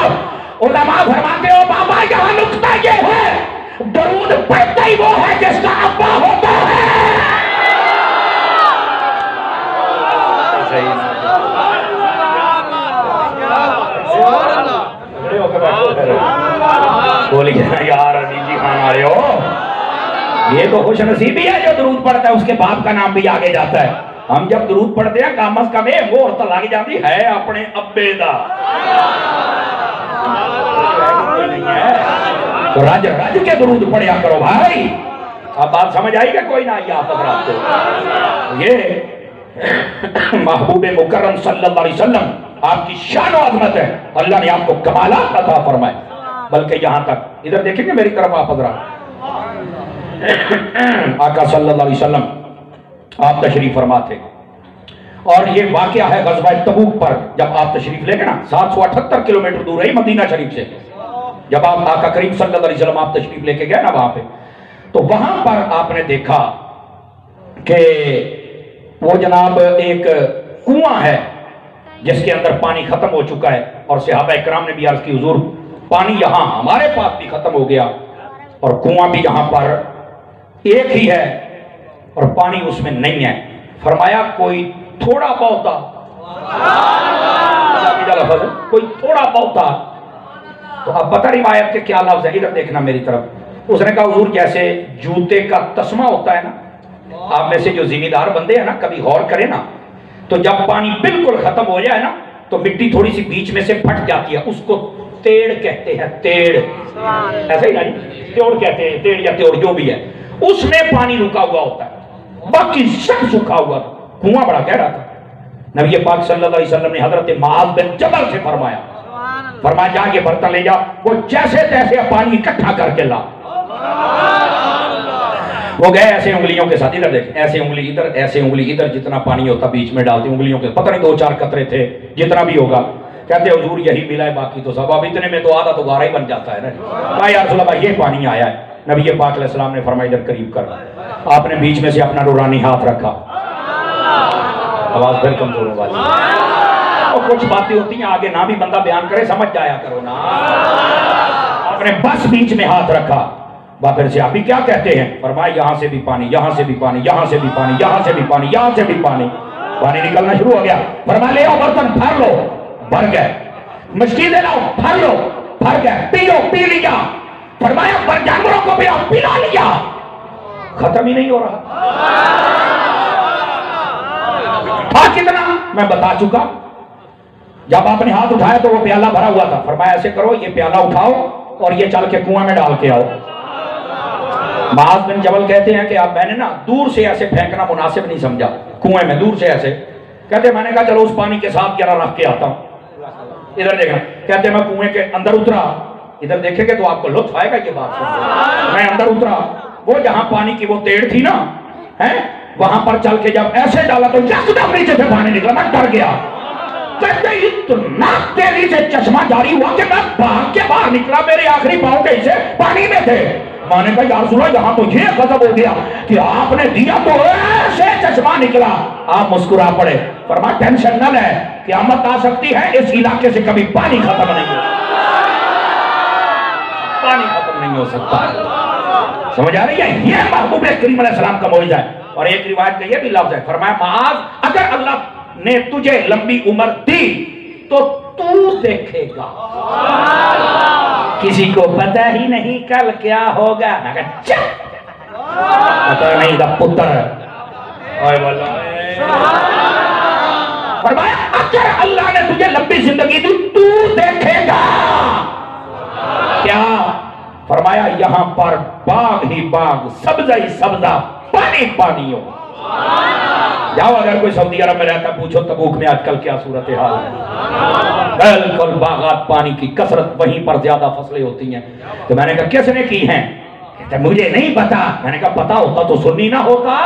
علماء فرماتے ہو بابا یہاں نکتہ یہ ہے, درود پڑھتا ہی وہ ہے جس کا ابا ہوتا ہے. بولیے یار علی جی خان آئے ہو, یہ تو خوش نصیبی ہے جو درود پڑھتا ہے اس کے باپ کا نام بھی آگے جاتا ہے. ہم جب درود پڑھتے ہیں کام از کم وہ عورت آگے جاتی ہے اپنے ابے دا, تو رج رج کے درود پڑھیا کرو بھائی. اب بات سمجھ آئی کہ کوئی نہ آئی آپ حضرات کو؟ یہ محبوب مکرم صلی اللہ علیہ وسلم آپ کی شان و عظمت ہے. اللہ نے آپ کو کمالات عطا فرمائے. بلکہ یہاں تک ادھر دیکھیں گے میری طرف آپ حضرات, آقا صلی اللہ علیہ وسلم آپ تشریف فرما تھے, اور یہ واقعہ ہے غزوہ تبوک پر. جب آپ تشریف لے گئے نا, 778 کلومیٹر دور ہے مدینہ شریف سے, جب آپ آقا کریم صلی اللہ علیہ وسلم آپ تشریف لے کے گئے نا وہاں پہ, تو وہاں پر آپ نے دیکھا کہ وہ جناب ایک کنواں ہے جس کے اندر پانی ختم ہو چکا ہے. اور صحابہ اکرام نے بھی عرض کی حضور پانی یہاں ہمارے پاس بھی ختم ہو گیا, اور کنواں بھی یہاں پر ایک ہی ہے اور پانی اس میں نہیں ہے. فرمایا کوئی تھوڑا بہتا, کوئی تھوڑا بہتا. تو اب پتہ روایت کے کیا لفظ ہے, ادھر دیکھنا میری طرف. اس نے کہا حضور جیسے جوتے کا تسمہ ہوتا ہے نا, آپ میں سے جو ذمہ دار بندے ہیں نا کبھی غور کریں نا, تو جب پانی بالکل ختم ہو جائے نا تو مٹی تھوڑی سی بیچ میں سے پھٹ جاتی ہے, اس کو تیڑ کہتے ہیں. تیڑ ایسا ہی نا جی, تیڑ کہتے ہیں, تیڑ یا تیڑ جو بھی ہے. اس میں پانی رکا ہوا ہوتا ہے, باقی سب سکھا ہوا تھا. کنواں بڑا کہہ رہا تھا. نبی پاک صلی اللہ علیہ وسلم نے حضرت معاذ بن جبل سے فرمایا, فرمایا جا کے برتن لے جا. وہ جیسے تیسے پانی اکٹھا کر کے لا. وہ گئے ایسے انگلیوں کے ساتھ, ادھر دیکھ, ایسے انگلی ادھر, ایسے انگلی ادھر, جتنا پانی ہوتا بیچ میں ڈالتے انگلیوں کے, پتہ نہیں 2-4 قطرے تھے, جتنا بھی ہوگا. کہتے حضور یہی ملا ہے, باقی تو سب. اب اتنے میں تو آدھا تو گارا ہی بن جاتا ہے نا. کہا یا رسول اللہ یہ پانی آیا ہے. نبی پاک علیہ السلام نے فرمایا ادھر قریب کر. آپ نے بیچ میں سے اپنا نورانی ہاتھ رکھا. آواز پھر کمزور ہو والی. اور کچھ باتیں ہوتی ہیں آگے نہ بھی بندہ بیان کرے, سمجھ جایا کرو نا. آپ نے بس بیچ میں ہاتھ رکھا. پھر سے آپ بھی کیا کہتے ہیں؟ فرمایا یہاں سے بھی پانی, یہاں سے بھی پانی, یہاں سے بھی پانی, یہاں سے بھی پانی, یہاں سے بھی پانی. پانی نکلنا شروع ہو گیا. فرمایا لے آؤ برتن, بھر لو. بھر گئے. مشکی دے لاؤ, بھر لو. بھر گئے. پیو, پی لیا. فرمایا پر جانوروں کو پلاؤ, پلا لیا. ختم ہی نہیں ہو رہا. تھا کتنا میں بتا چکا. جب آپ نے ہاتھ اٹھایا تو وہ پیالہ بھرا ہوا تھا. فرمایا ایسے کرو, یہ پیالہ اٹھاؤ اور یہ چل کے کنواں میں ڈال کے آؤ. معاذ بن جبل کہتے ہیں کہ اب میں نے نا دور سے ایسے پھینکنا مناسب نہیں سمجھا کنویں میں, دور سے ایسے. کہتے میں نے کہا چلو اس پانی کے ساتھ ذرا رکھ کے آتا ہوں. ادھر دیکھنا. کہتے میں کنویں کے اندر اترا. ادھر دیکھیں گے تو آپ کو لطف آئے گا یہ بات سن. میں اندر اترا, وہ جہاں پانی کی وہ تیڑ تھی نا, وہاں پر چل کے جب ایسے ڈالا تو یکدم نیچے سے پانی نکلا. میں ڈر گیا. کہتے اتنا تیزی سے چشمہ جاری ہوا کہ میں بھاگ کے باہر نکلا. میرے آخری پاؤں کے حصے پانی میں تھے. ماں نے کہا یا رسول اللہ یہاں تو یہ غضب ہو گیا کہ آپ نے دیا تو ایسے چشمہ نکلا. آپ مسکرا پڑے. فرمایا ٹینشن نہ لے, قیامت آ سکتی ہے, اس علاقے سے کبھی پانی ختم نہیں ہو, پانی ختم نہیں ہو سکتا. سمجھ آ رہی ہے؟ یہ محبوب کریم علیہ السلام کا معجزہ ہے. اور ایک روایت کا یہ بھی لفظ ہے, فرمایا معاذ اگر اللہ نے تجھے لمبی عمر دی تو تو دیکھے گا, کسی کو پتہ ہی نہیں کل کیا ہوگا. میں کہا چپ, پتہ نہیں دا پتر. فرمایا اگر اللہ نے تجھے لمبی زندگی دی تو دیکھے گا کیا. فرمایا یہاں پر باغ ہی باغ, سبزہ ہی سبزہ, پانی پانی ہو. جاؤ اگر کوئی سعودی عرب میں رہتا پوچھو تبوک میں آج کل کیا صورتحال ہے. بالکل باغات پانی کی کثرت, وہیں پر زیادہ فصلیں ہوتی ہیں. تو میں نے کہا کس نے کی ہیں؟ کہتا مجھے نہیں پتا. میں نے کہا پتا ہوتا تو سنی نہ ہوتا.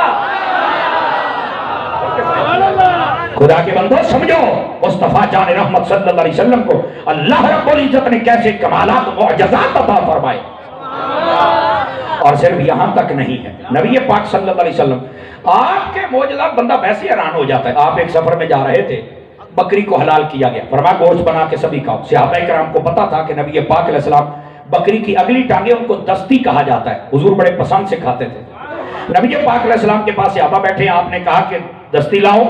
خدا کے بندو سمجھو, مصطفیٰ جان رحمت صلی اللہ علیہ وسلم کو اللہ رب العزت نے کیسے کمالات و معجزات عطا فرمائے. اور صرف یہاں تک نہیں ہے, نبی پاک صلی اللہ علیہ وسلم آپ کے معجزات بندہ ویسے حیران ہو جاتا ہے. آپ ایک سفر میں جا رہے تھے, بکری کو حلال کیا گیا, فرمایا گوشت بنا کے سبھی کھاؤ. صحابہ کرام کو پتا تھا کہ نبی پاک علیہ السلام بکری کی اگلی ٹانگیں ان کو دستی کہا جاتا ہے, حضور بڑے پسند سے کھاتے تھے. نبی پاک علیہ السلام کے پاس صحابہ بیٹھے, آپ نے کہا کہ دستی لاؤ,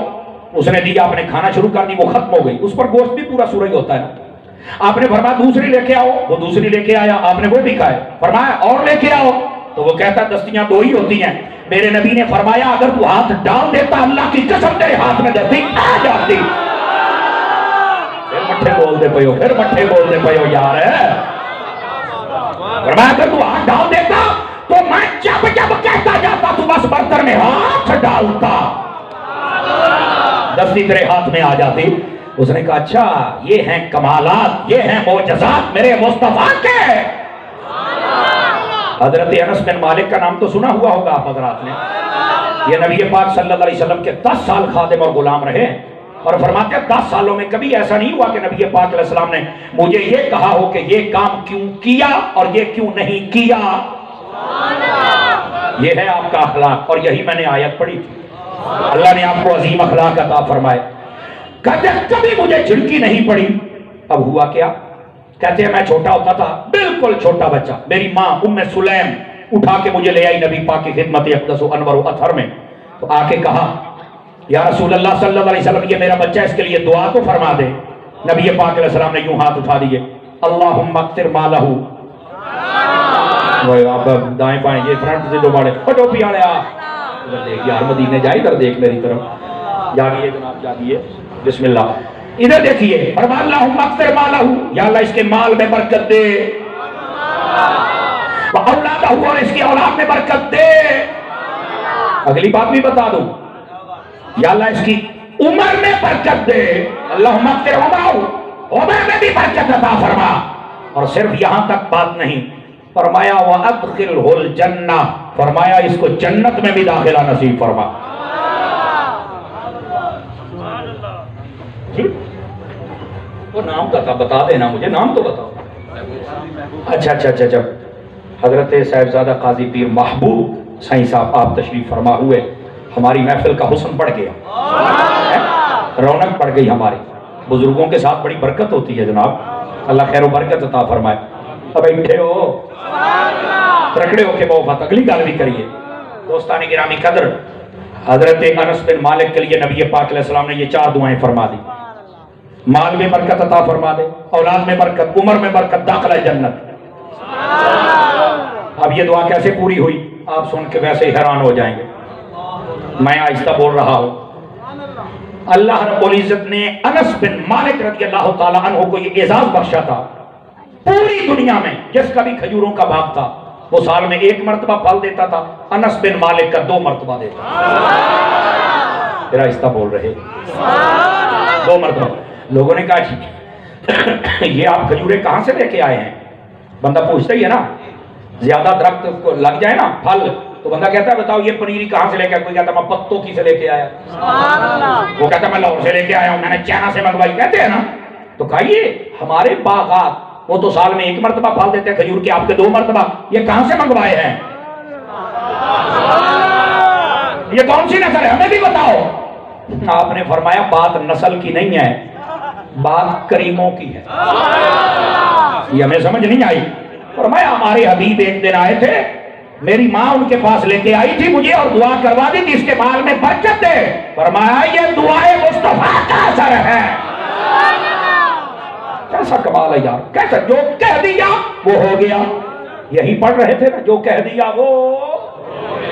اس نے دی, آپ نے کھانا شروع کر دی, وہ ختم ہو گئی. اس پر گوشت بھی پورا سورج ہوتا ہے. آپ نے فرمایا دوسری لے کے آؤ, وہ دوسری لے کے آیا, آپ نے وہ بھی کھائے. فرمایا اور لے کے آؤ, تو وہ کہتا دستیاں دو ہی ہوتی ہیں. میرے نبی نے فرمایا اگر تو ہاتھ ڈال دیتا اللہ کی قسم تیرے ہاتھ میں دستی آ جاتی. پھر مٹھے بول دے پیو, پھر مٹھے بول دے پیو یار. فرمایا اگر تو ہاتھ ڈال دیتا تو میں جب جب کہتا جاتا تو بس برتن میں ہاتھ ڈالتا, دستی تیرے ہاتھ میں آ جاتی. اس نے کہا اچھا یہ ہیں کمالات, یہ ہیں معجزات میرے مصطفیٰ کے. حضرت انس بن مالک کا نام تو سنا ہوا ہوگا آپ حضرات نے. یہ نبی پاک صلی اللہ علیہ وسلم کے 10 سال خادم اور غلام رہے, اور فرماتے ہیں 10 سالوں میں کبھی ایسا نہیں ہوا کہ نبی پاک علیہ السلام نے مجھے یہ کہا ہو کہ یہ کام کیوں کیا اور یہ کیوں نہیں کیا. یہ ہے آپ کا اخلاق, اور یہی میں نے آیت پڑھی تھی. اللہ نے آپ کو عظیم اخلاق عطا فرمائے. کہتے کبھی مجھے جھڑکی نہیں پڑی. اب ہوا کیا؟ کہتے ہیں میں چھوٹا ہوتا تھا, بالکل چھوٹا بچہ, میری ماں ام سلیم اٹھا کے مجھے لے آئی نبی پاک کی خدمت اقدس و انور و اطہر میں. تو آ کے کہا یا رسول اللہ صلی اللہ علیہ وسلم یہ میرا بچہ, اس کے لیے دعا تو فرما دے. نبی پاک علیہ السلام نے یوں ہاتھ اٹھا دیے, اللہم اکثر مالہ. دائیں بائیں یہ فرنٹ سے جو بڑے ٹوپی والے آ ادھر دیکھ یار, مدینے جائے, ادھر دیکھ میری طرف, جاگیے جناب جاگیے, بسم اللہ. ادھر دیکھیے, فرمایا اللہم اکثر مالہ, یا اللہ اس کے مال میں برکت دے, اولادہ, اور اس کی اولاد میں برکت دے. اگلی بات بھی بتا دوں, یا اللہ اس کی عمر میں برکت دے, اللہم اکثر عمرہ, عمر میں بھی برکت عطا فرما. اور صرف یہاں تک بات نہیں, فرمایا وَأَدْخِلْهُ الْجَنَّةِ, فرمایا اس کو جنت میں بھی داخلہ نصیب فرما. وہ نام کا تھا, بتا دینا مجھے, نام تو بتاؤ. اچھا اچھا اچھا اچھا, حضرت صاحبزادہ قاضی پیر محبوب سائیں صاحب آپ تشریف فرما ہوئے. ہماری محفل کا حسن بڑھ گیا, رونق بڑھ گئی ہماری. بزرگوں کے ساتھ بڑی برکت ہوتی ہے جناب, اللہ خیر و برکت عطا فرمائے. اب بیٹھے ہو, رکھڑے ہو کے موفت, اگلی گال بھی کریے. دوستان گرامی قدر, حضرت انس بن مالک کے لیے نبی پاک علیہ السلام نے یہ 4 دعائیں فرما دی. مال میں برکت عطا فرما دے, اولاد میں برکت, عمر میں برکت, داخلہ جنت. اب یہ دعا کیسے پوری ہوئی آپ سن کے ویسے ہی حیران ہو جائیں گے. میں آہستہ بول رہا ہوں. اللہ رب العزت نے انس بن مالک رضی اللہ تعالیٰ عنہ کو یہ اعزاز بخشا تھا, پوری دنیا میں جس کا بھی کھجوروں کا باغ تھا وہ سال میں 1 مرتبہ پھل دیتا تھا, انس بن مالک کا 2 مرتبہ دیتا. پھر آہستہ بول رہے, 2 مرتبہ. لوگوں نے کہا یہ آپ کھجورے کہاں سے لے کے آئے ہیں؟ بندہ پوچھتا ہی ہے نا, زیادہ درخت کو لگ جائے نا پھل تو بندہ کہتا ہے بتاؤ یہ پنیری کہاں سے لے کے آیا؟ کوئی کہتا ہے میں پتوں کی سے لے کے آیا, وہ کہتا ہے میں لاہور سے لے کے آیا ہوں, میں نے چائنا سے منگوائی. کہتے ہیں نا, تو کہیے ہمارے باغات وہ تو سال میں 1 مرتبہ پھل دیتے ہیں کھجور کے، آپ کے 2 مرتبہ، یہ کہاں سے منگوائے ہیں؟ یہ کون سی نسل ہے ہمیں بھی بتاؤ۔ آپ نے فرمایا بات نسل کی نہیں ہے، بات کریموں کی ہے۔ یہ ہمیں سمجھ نہیں آئی۔ فرمایا ہمارے حبیب ایک دن آئے تھے، میری ماں ان کے پاس لے کے آئی تھی مجھے اور دعا کروا دی تھی اس کے بال میں برکت دے۔ فرمایا یہ دعائے مصطفیٰ کا اثر ہے۔ کیسا کمال ہے یار، کیسا جو کہہ دیا وہ ہو گیا۔ یہی پڑھ رہے تھے نا، جو کہہ دیا وہ،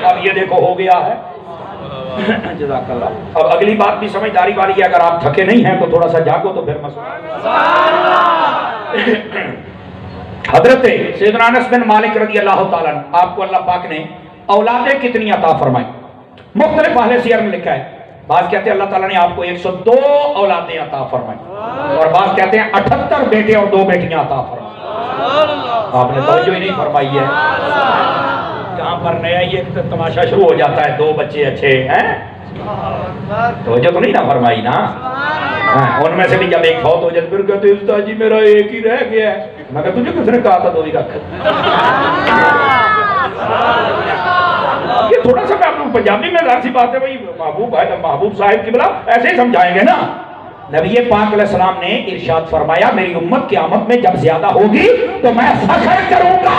اب یہ دیکھو ہو گیا ہے۔ جزاک اللہ۔ اب اگلی بات بھی سمجھداری والی ہے، اگر آپ تھکے نہیں ہیں تو تھوڑا سا جاگو تو پھر مسئلہ۔ حضرت سیدنا انس بن مالک رضی اللہ تعالیٰ عنہ، آپ کو اللہ پاک نے اولادیں کتنی عطا فرمائی؟ مختلف اہل سیر میں لکھا ہے، بعض کہتے ہیں اللہ تعالیٰ نے آپ کو 102 اولادیں عطا فرمائی، اور بعض کہتے ہیں 78 بیٹے اور 2 بیٹیاں عطا فرمائی۔ آپ نے توجہ ہی نہیں فرمائی ہے، کہاں پر نیا یہ تماشا شروع ہو جاتا ہے، 2 بچے اچھے ہیں، توجہ تو نہیں نہ فرمائی نا۔ ان میں سے بھی جب ایک فوت ہو جائے پھر کہتے ہیں استاد جی میرا ایک ہی رہ گیا ہے۔ میں کہا تجھے کس نے کہا تھا 2 ہی رکھ؟ یہ تھوڑا سا میں آپ کو پنجابی میں ظاہر سی بات ہے بھائی، محبوب صاحب کی بلا ایسے ہی سمجھائیں گے نا۔ نبی پاک علیہ السلام نے ارشاد فرمایا میری امت قیامت میں جب زیادہ ہوگی تو میں فخر کروں گا،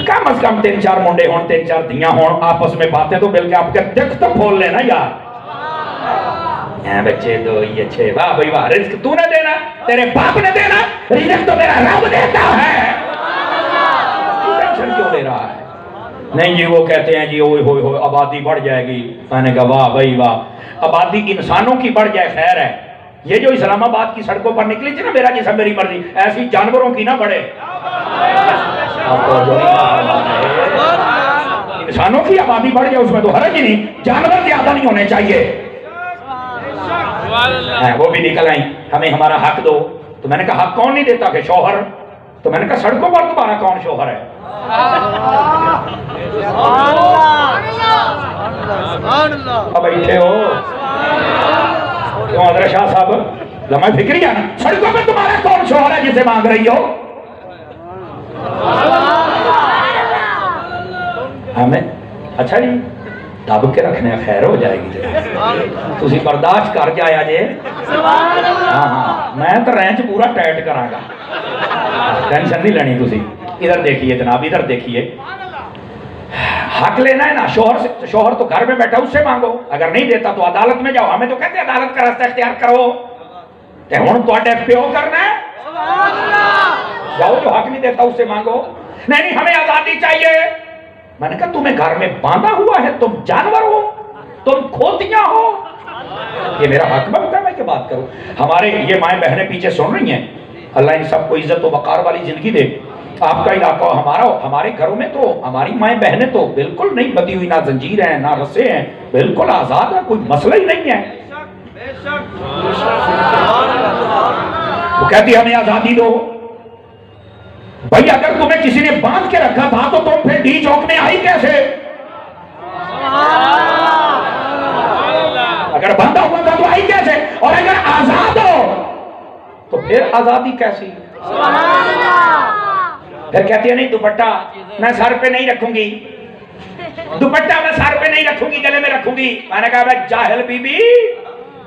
کم از کم 3-4 منڈے ہون، 3-4 دھیاں ہون، آپس میں باتیں تو مل کے آپ کے دکھ تو کھول لینا یار۔ بچے 2 ہی اچھے، واہ بھائی واہ، رزق تو نہ دینا، تیرے باپ نے دینا، رزق تو میرا رب دیتا ہے، ٹینشن کیوں لے رہا ہے؟ نہیں جی وہ کہتے ہیں جی اوئے ہوئے ہوئے آبادی بڑھ جائے گی۔ میں نے کہا واہ بھائی واہ، آبادی انسانوں کی بڑھ جائے خیر ہے، یہ جو اسلام آباد کی سڑکوں پر نکلی تھی نا میرا جسم میری مرضی، ایسی جانوروں کی نہ بڑھے۔ انسانوں کی آبادی بڑھ جائے اس میں تو حرج ہی نہیں، جانور زیادہ نہیں ہونے چاہیے۔ وہ بھی نکل آئیں ہمیں ہمارا حق دو، تو میں نے کہا حق کون نہیں دیتا؟ کہ شوہر۔ تو میں نے کہا سڑکوں پر تمہارا کون شوہر ہے؟ اب بیٹھے ہو کیوں حضرت شاہ صاحب؟ لمحہ فکری ہے نا، سڑکوں پر تمہارا کون شوہر ہے جسے مانگ رہی ہو؟ ہمیں اچھا جی دب کے رکھنے خیر ہو جائے گی، تسی برداشت کر جایا جے۔ ہاں میں تو رینچ پورا ٹائٹ کراں گا، ٹینشن نہیں لینی تسی۔ ادھر دیکھیے جناب، ادھر دیکھیے، حق لینا ہے نا شوہر سے، شوہر تو گھر میں بیٹھا اس سے مانگو، اگر نہیں دیتا تو عدالت میں جاؤ، ہمیں تو کہتے ہیں عدالت کا راستہ اختیار کرو، تے ہن تواڈے پیو کرنا ہے، جاؤ جو حق نہیں دیتا اس سے مانگو۔ نہیں ہمیں آزادی چاہیے۔ میں نے کہا تمہیں گھر میں باندھا ہوا ہے، تم جانور ہو، تم کھوتیاں ہو، یہ میرا حق بنتا ہے میں کہ بات کروں۔ ہمارے یہ مائیں بہنیں پیچھے سن رہی ہیں، اللہ ان سب کو عزت و وقار والی زندگی دے۔ آپ کا علاقہ ہمارا، ہمارے گھروں میں تو ہماری مائیں بہنیں تو بالکل نہیں بدی ہوئی، نہ زنجیر ہیں نہ رسے ہیں، بالکل آزاد ہے، کوئی مسئلہ ہی نہیں ہے۔ وہ کہتی ہمیں آزادی دو۔ بھئی اگر تمہیں کسی نے باندھ کے رکھا تھا تو تم پھر ڈی چوک میں آئی کیسے؟ اگر باندھا ہوا تھا تو آئی کیسے؟ اور اگر آزاد ہو تو پھر آزادی کیسی؟ پھر کہتی ہے نہیں دوپٹہ میں سر پہ نہیں رکھوں گی، دوپٹہ میں سر پہ نہیں رکھوں گی، گلے میں رکھوں گی۔ میں نے کہا بھائی جاہل بی بی،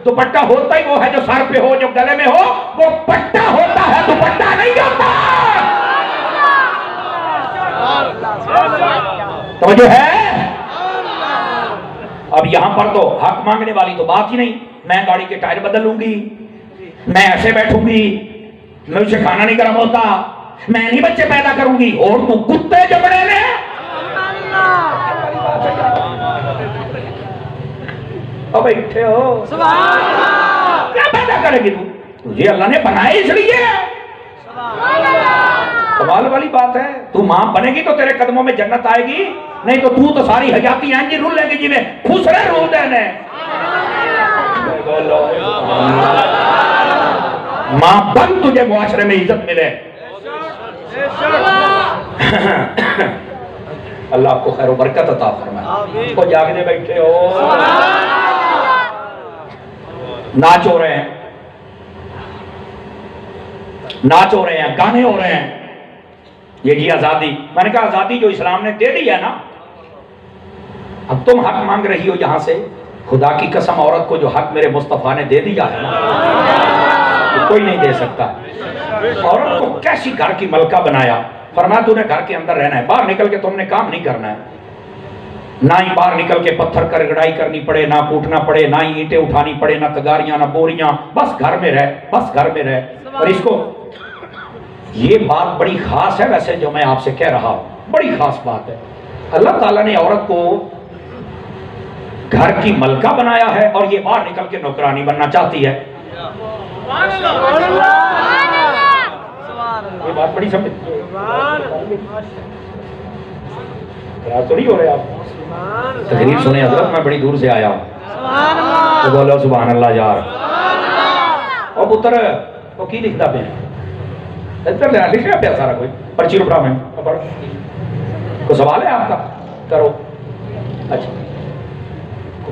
دوپٹہ ہوتا ہی وہ ہے جو سر پہ ہو، جو گلے میں ہو، وہ پٹا ہوتا ہے، دوپٹہ نہیں ہوتا۔ توجہ ہے؟ اب یہاں پر تو حق مانگنے والی تو بات ہی نہیں، میں گاڑی کے ٹائر بدل لوں گی، میں ایسے بیٹھوں گی، مجھ سے کھانا نہیں گرم ہوتا، میں نہیں بچے پیدا کروں گی، اور تو کتے جبڑے نے اب بیٹھے ہو کیا پیدا کرے گی؟ تجھے اللہ نے بنائے اس لیے۔ کمال والی بات ہے، تو ماں بنے گی تو تیرے قدموں میں جنت آئے گی، نہیں تو ساری حیاتی آئیں گی رول لیں گی جی میں خسرے رول دینے۔ ماں بن تجھے معاشرے میں عزت ملے۔ اللہ آپ کو خیر و برکت عطا فرمائے۔ کو جاگنے بیٹھے ہو، ناچ ہو رہے ہیں، ناچ ہو رہے ہیں، گانے ہو رہے ہیں، یہ جی آزادی. میں نے کہا آزادی جو اسلام نے دے دی ہے نا، اب تم حق مانگ رہی ہو یہاں سے. خدا کی قسم عورت کو جو حق میرے مصطفیٰ نے دے دیا ہے نا، کوئی نہیں دے سکتا. عورت کو کیسی گھر کی ملکہ بنایا. فرمایا تو نے گھر کے اندر رہنا ہے، باہر نکل کے تم نے کام نہیں کرنا ہے. نہ ہی باہر نکل کے پتھر کر گڑائی کرنی پڑے، نہ کوٹنا پڑے، نہ ہی اینٹیں اٹھانی پڑے، نہ تگاریاں، نہ بوریاں. بس گھر میں رہ، بس گھر میں رہ. اور اس کو یہ بات بڑی خاص ہے ویسے جو میں آپ سے کہہ رہا ہوں، بڑی خاص بات ہے. اللہ تعالیٰ نے عورت کو گھر کی ملکہ بنایا ہے اور یہ باہر نکل کے نوکرانی بننا چاہتی ہے. یہ بات بڑی سمجھ تو نہیں ہو رہے آپ. تقریر سنیں حضرت، میں بڑی دور سے آیا ہوں. تو بولو سبحان اللہ یار. اور پتر وہ کی لکھتا پہ ادھر لکھ رہا پیا سارا کوئی پرچی روپڑا میں کوئی سوال ہے آپ کا کرو. اچھا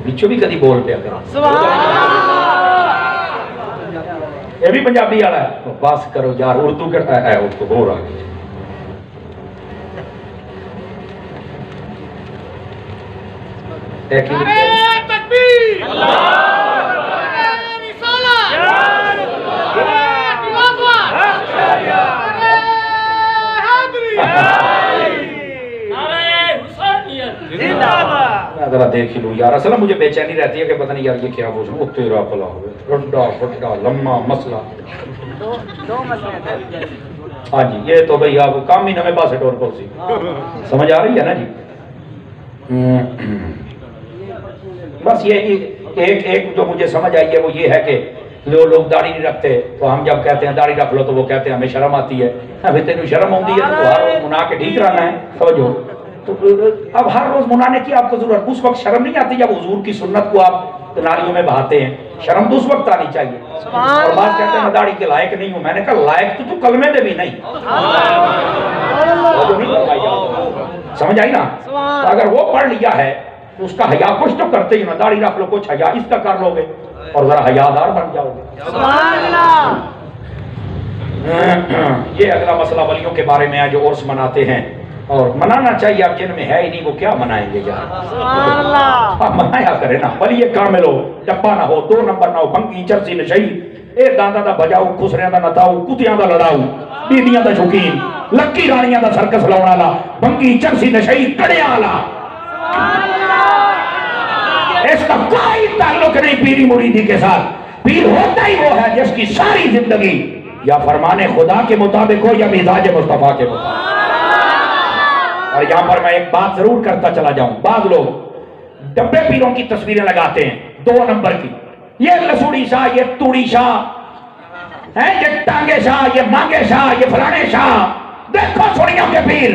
بچوں بھی کدی بول پیا کرو. یہ بھی پنجابی والا ہے. بس کرو یار، اردو کرتا ہے اردو ہو رہا ہے. ذرا دیکھ لوں یار، اصل مجھے بے چینی رہتی ہے کہ پتہ نہیں یار یہ کیا پوچھوں. تیرا پلا ہوئے رڈا فٹا لمحہ مسئلہ. ہاں جی یہ تو بھئی آپ کام ہی نمیں پاسے ٹور پوسی سمجھ آ رہی ہے نا جی. بس یہ ایک جو مجھے سمجھ آئی ہے وہ یہ ہے کہ لوگ داڑھی نہیں رکھتے تو ہم جب کہتے ہیں داڑھی رکھ لو تو وہ کہتے ہیں ہمیں شرم آتی ہے. ابھی تینوں شرم ہوتی ہے تو ہر روز منا کے ٹھیک رہنا ہے. سمجھو تو اب ہر روز منانے کی آپ کو ضرورت، اس وقت شرم نہیں آتی جب حضور کی سنت کو آپ نالیوں میں بہاتے ہیں. شرم تو اس وقت آنی چاہیے. اور بات کہتے ہیں میں داڑھی کے لائق نہیں ہوں. میں نے کہا لائق تو کلمے دے بھی نہیں. سمجھ آئی نا. اگر وہ پڑھ لیا ہے تو اس کا حیا کچھ تو کرتے ہی نا. داڑھی رکھ لو کچھ حیا اس کا کر لو گے اور ذرا حیادار بن جاؤ گے. یہ اگلا مسئلہ ولیوں کے بارے میں ہے جو عرس مناتے ہیں اور منانا چاہیے. اب جن میں ہے ہی نہیں وہ کیا منائیں گے یار. آپ منایا کرے نا. ولی کامل ہو، ڈبا نہ ہو، 2 نمبر نہ ہو، بھنگی چرسی نشئی، اے داندا دا بجاؤ، خسریاں دا نتاؤ، کتیاں دا لڑاؤ، بیبیاں دا شوقین، لکی رانیاں دا سرکس لاؤن والا، بھنگی چرسی نشئی کڑیاں والا. اس کا کوئی تعلق نہیں پیری مریدی کے ساتھ. پیر ہوتا ہی وہ ہے جس کی ساری زندگی یا فرمان خدا کے مطابق ہو یا مزاج مصطفیٰ کے مطابق. اور یہاں پر میں ایک بات ضرور کرتا چلا جاؤں. بعض لوگ ڈبے پیروں کی تصویریں لگاتے ہیں 2 نمبر کی. یہ لسوڑی شاہ، یہ توڑی شاہ، یہ ٹانگے شاہ، یہ مانگے شاہ، یہ فلانے شاہ. دیکھو سوڑیوں کے پیر.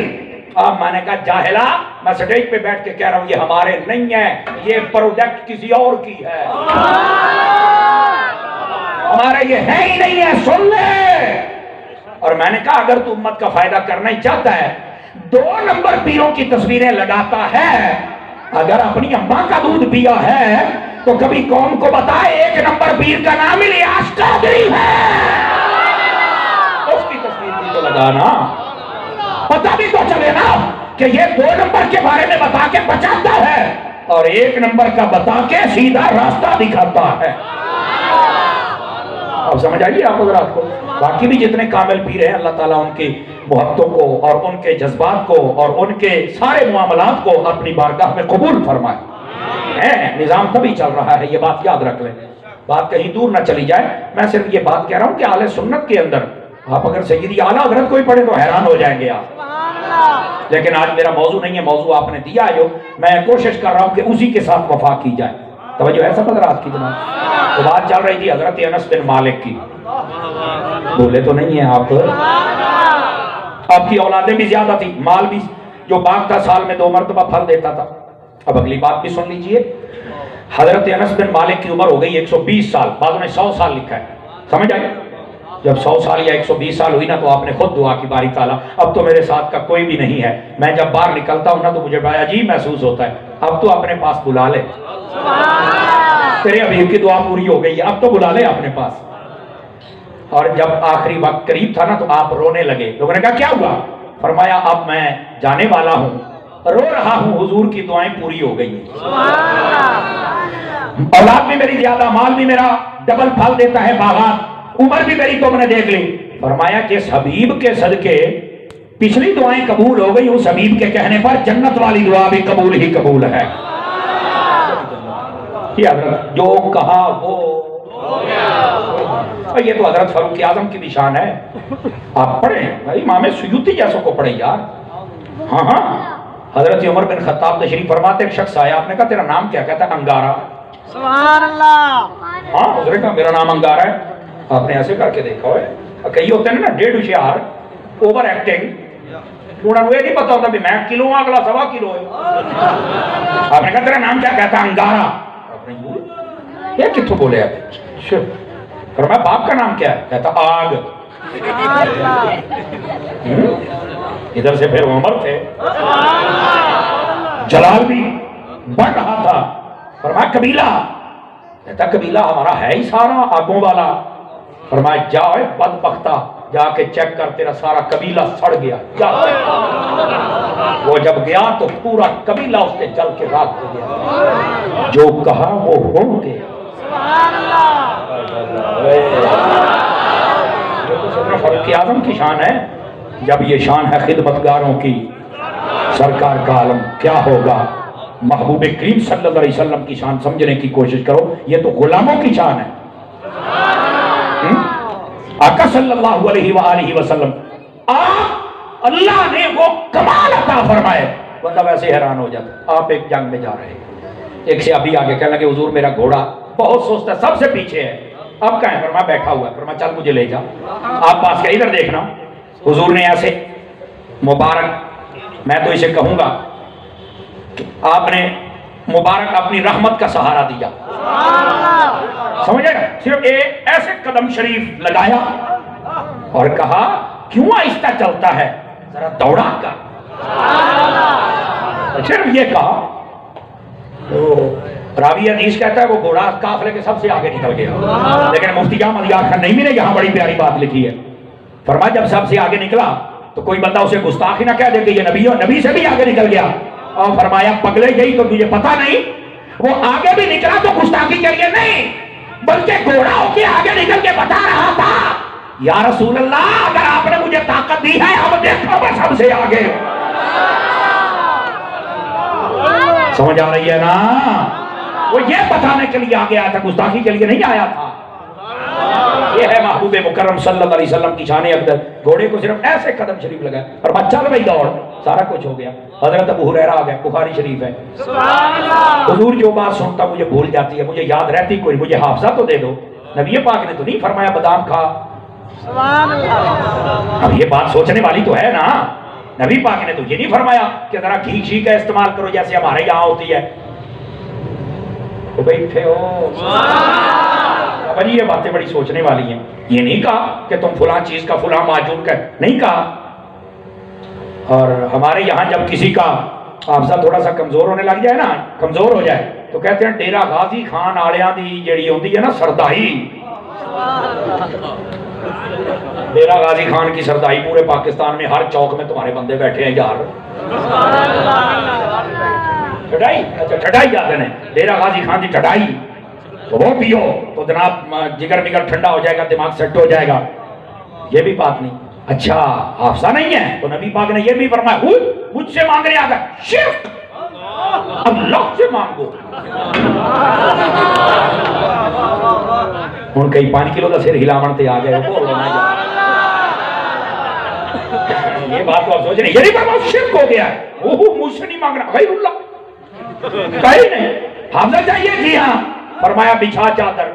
اب میں نے کہا جاہلا، میں سٹیج پہ بیٹھ کے کہہ رہا ہوں یہ ہمارے نہیں ہے، یہ پروڈکٹ کسی اور کی ہے. ہمارے یہ ہے ہی نہیں ہے. سن لے. اور میں نے کہا اگر تو امت کا فائدہ کرنا ہی چاہتا ہے 2 نمبر پیروں کی تصویریں لگاتا ہے، اگر اپنی اماں کا دودھ پیا ہے تو کبھی قوم کو بتائے 1 نمبر پیر کا نام الیاس قادری ہے. اس کی تصویر بھی تو لگانا، پتہ بھی تو چلے نا کہ یہ 2 نمبر کے بارے میں بتا کے بچاتا ہے اور 1 نمبر کا بتا کے سیدھا راستہ دکھاتا ہے. اب سمجھ آئیے آپ حضرات کو. باقی بھی جتنے کامل پیر ہیں اللہ تعالیٰ ان کی محبتوں کو اور ان کے جذبات کو اور ان کے سارے معاملات کو اپنی بارگاہ میں قبول فرمائے. نظام تبھی چل رہا ہے، یہ بات یاد رکھ لیں. بات کہیں دور نہ چلی جائے. میں صرف یہ بات کہہ رہا ہوں کہ اہل سنت کے اندر آپ اگر سیدی اعلیٰ حضرت کوئی پڑھے تو حیران ہو جائیں گے آپ. لیکن آج میرا موضوع نہیں ہے، موضوع آپ نے دیا ہے جو میں کوشش کر رہا ہوں کہ اسی کے ساتھ وفا کی جائے. توجہ ہے سب حضرات کی جناب. تو بات چل رہی تھی حضرت انس بن مالک کی. بولے تو نہیں ہیں آپ کی اولادیں بھی زیادہ تھی، مال بھی جو باغ تھا سال میں 2 مرتبہ پھل دیتا تھا. اب اگلی بات بھی سن لیجئے. حضرت انس بن مالک کی عمر ہو گئی 120 سال، بعض میں 100 سال لکھا ہے. سمجھ آئے؟ جب 100 سال یا 120 سال ہوئی نا تو آپ نے خود دعا کی باری تعالیٰ اب تو میرے ساتھ کا کوئی بھی نہیں ہے، میں جب باہر نکلتا ہوں نا تو مجھے بڑا عجیب محسوس ہوتا ہے، اب تو اپنے پاس بلا لے. تیرے حبیب کی دعا پوری ہو گئی ہے، اب تو بلا لے اپنے پاس. اور جب آخری وقت قریب تھا نا تو آپ رونے لگے. لوگوں نے کہا کیا ہوا؟ فرمایا اب میں جانے والا ہوں, رو رہا ہوں, حضور کی دعائیں پوری ہو گئی ہیں. اولاد بھی میری زیادہ, مال بھی میرا ڈبل پھل دیتا ہے, باغات, عمر بھی میری تم نے دیکھ لی. فرمایا کہ اس حبیب کے صدقے پچھلی دعائیں قبول ہو گئی, اس حبیب کے کہنے پر جنت والی دعا بھی قبول ہی قبول ہے. یہ حضرت جو کہا وہ ہو گیا. یہ تو حضرت فاروق اعظم کی نشان ہے. آپ پڑھیں امام سیوطی جیسوں کو پڑھیں یار. ہاں ہاں, حضرت عمر بن خطاب تشریف فرماتے, ایک شخص آیا, آپ نے کہا تیرا نام کیا؟ کہتا ہے انگارہ. سبحان اللہ. ہاں حضرت کہا میرا نام انگارہ ہے. آپ نے ایسے کر کے دیکھا ہوئے, کئی ہوتے ہیں نا ڈیڑھ ہوشیار, اوور ایکٹنگ, انہوں نے یہ نہیں پتا ہوتا بھی میں کلو ہوں اگلا 1.25 کلو ہے. آپ نے کہا تیرا نام کیا؟ کہتا ہے انگارہ. یہ کتوں بولے آپ؟ فرمایا باپ کا نام کیا ہے؟ کہتا آگ. ادھر سے پھر عمر تھے, جلال بھی بڑھ رہا تھا. فرمایا قبیلہ؟ کہتا قبیلہ ہمارا ہے ہی سارا آگوں والا. فرمایا جاؤ بدبختہ, جا کے چیک کر تیرا سارا قبیلہ سڑ گیا. وہ جب گیا تو پورا قبیلہ اس نے جل کے راکھ ہو گیا. جو کہا وہ ہو گیا. فاروق اعظم کی شان ہے. جب یہ شان ہے خدمتگاروں کی, سرکار کا عالم کیا ہوگا. محبوب کریم صلی اللہ علیہ وسلم کی شان سمجھنے کی کوشش کرو. یہ تو غلاموں کی شان ہے. آقا صلی اللہ علیہ وآلہ وسلم, آپ اللہ نے وہ کمال عطا فرمائے. بندہ ویسے حیران ہو جاتا. آپ ایک جنگ میں جا رہے ہیں, ایک سے ابھی آگے کہنے لگے حضور میرا گھوڑا بہت سوچتا ہے, سب سے پیچھے ہے. اب کہیں؟ فرمایا بیٹھا ہوا ہے. فرمایا چل مجھے لے جا. آپ پاس کے ادھر دیکھنا. حضور نے ایسے مبارک, میں تو اسے کہوں گا کہ آپ نے مبارک اپنی رحمت کا سہارا دیا. سمجھے نا, صرف ایک ایسے قدم شریف لگایا اور کہا کیوں آہستہ چلتا ہے, ذرا دوڑا کر. صرف یہ کہا. راوی حدیث کہتا ہے وہ گھوڑا قافلے کے سب سے آگے نکل گیا. لیکن مفتی احمد یار خان نعیمی نے یہاں بڑی پیاری بات لکھی ہے. فرمایا جب سب سے آگے نکلا تو کوئی بندہ اسے گستاخ ہی نہ کہہ دے کہ یہ نبی, اور نبی سے بھی آگے نکل گیا. اور فرمایا پگلے یہی تو تجھے پتا نہیں, وہ آگے بھی نکلا تو گستاخی کے لیے نہیں, بلکہ گھوڑا ہو کے آگے نکل کے بتا رہا تھا یا رسول اللہ اگر آپ نے مجھے طاقت دی ہے اب دیکھو میں سب سے آگے. سمجھ آ رہی ہے نا؟ وہ یہ بتانے کے لیے آگے آیا تھا, گستاخی کے لیے نہیں آیا تھا. یہ ہے محبوب مکرم صلی اللہ علیہ وسلم کی شان اقدر. گھوڑے کو صرف ایسے قدم شریف لگا اور چل بھائی دوڑ, سارا کچھ ہو گیا. حضرت ابو ہریرہ آ گیا, بخاری شریف ہے. حضور جو بات سنتا مجھے بھول جاتی ہے, مجھے یاد رہتی کوئی, مجھے حافظہ تو دے دو. نبی پاک نے تو نہیں فرمایا بادام کھا. اب یہ بات سوچنے والی تو ہے نا. نبی پاک نے تو یہ نہیں فرمایا کہ ذرا گھی شی کا استعمال کرو جیسے ہمارے یہاں ہوتی ہے. تو بیٹھے ہو اب یہ باتیں بڑی سوچنے والی ہیں. یہ نہیں کہا کہ تم فلاں چیز کا فلاں معجون کا, نہیں کہا. اور ہمارے یہاں جب کسی کا حافظہ تھوڑا سا کمزور ہونے لگ جائے نا, کمزور ہو جائے, تو کہتے ہیں ڈیرا غازی خان آلیاں دی جڑی ہوتی ہے نا سردائی. ڈیرا غازی خان کی سردائی پورے پاکستان میں ہر چوک میں تمہارے بندے بیٹھے ہیں یار. ٹھڈائی, اچھا ٹھڈائی جاتے ہیں, ڈیرا غازی خان کی ٹھڈائی, تو وہ پیو تو جناب جگر مگر ٹھنڈا ہو جائے گا, دماغ سیٹ ہو جائے گا. یہ بھی بات نہیں. اچھا حافظہ نہیں ہے تو نبی پاک نے یہ بھی فرمایا مجھ سے مانگنے آ گئے شرک, اللہ سے مانگو. ہوں کئی 5 کلو کا سر ہلاون تے آ گئے. یہ بات تو آپ سوچ رہے ہیں, یہ نہیں فرمایا شرک ہو گیا ہے. مجھ سے نہیں مانگنا, غیر اللہ کہیں نہیں. حافظہ چاہیے, جی ہاں. فرمایا بچھا چادر,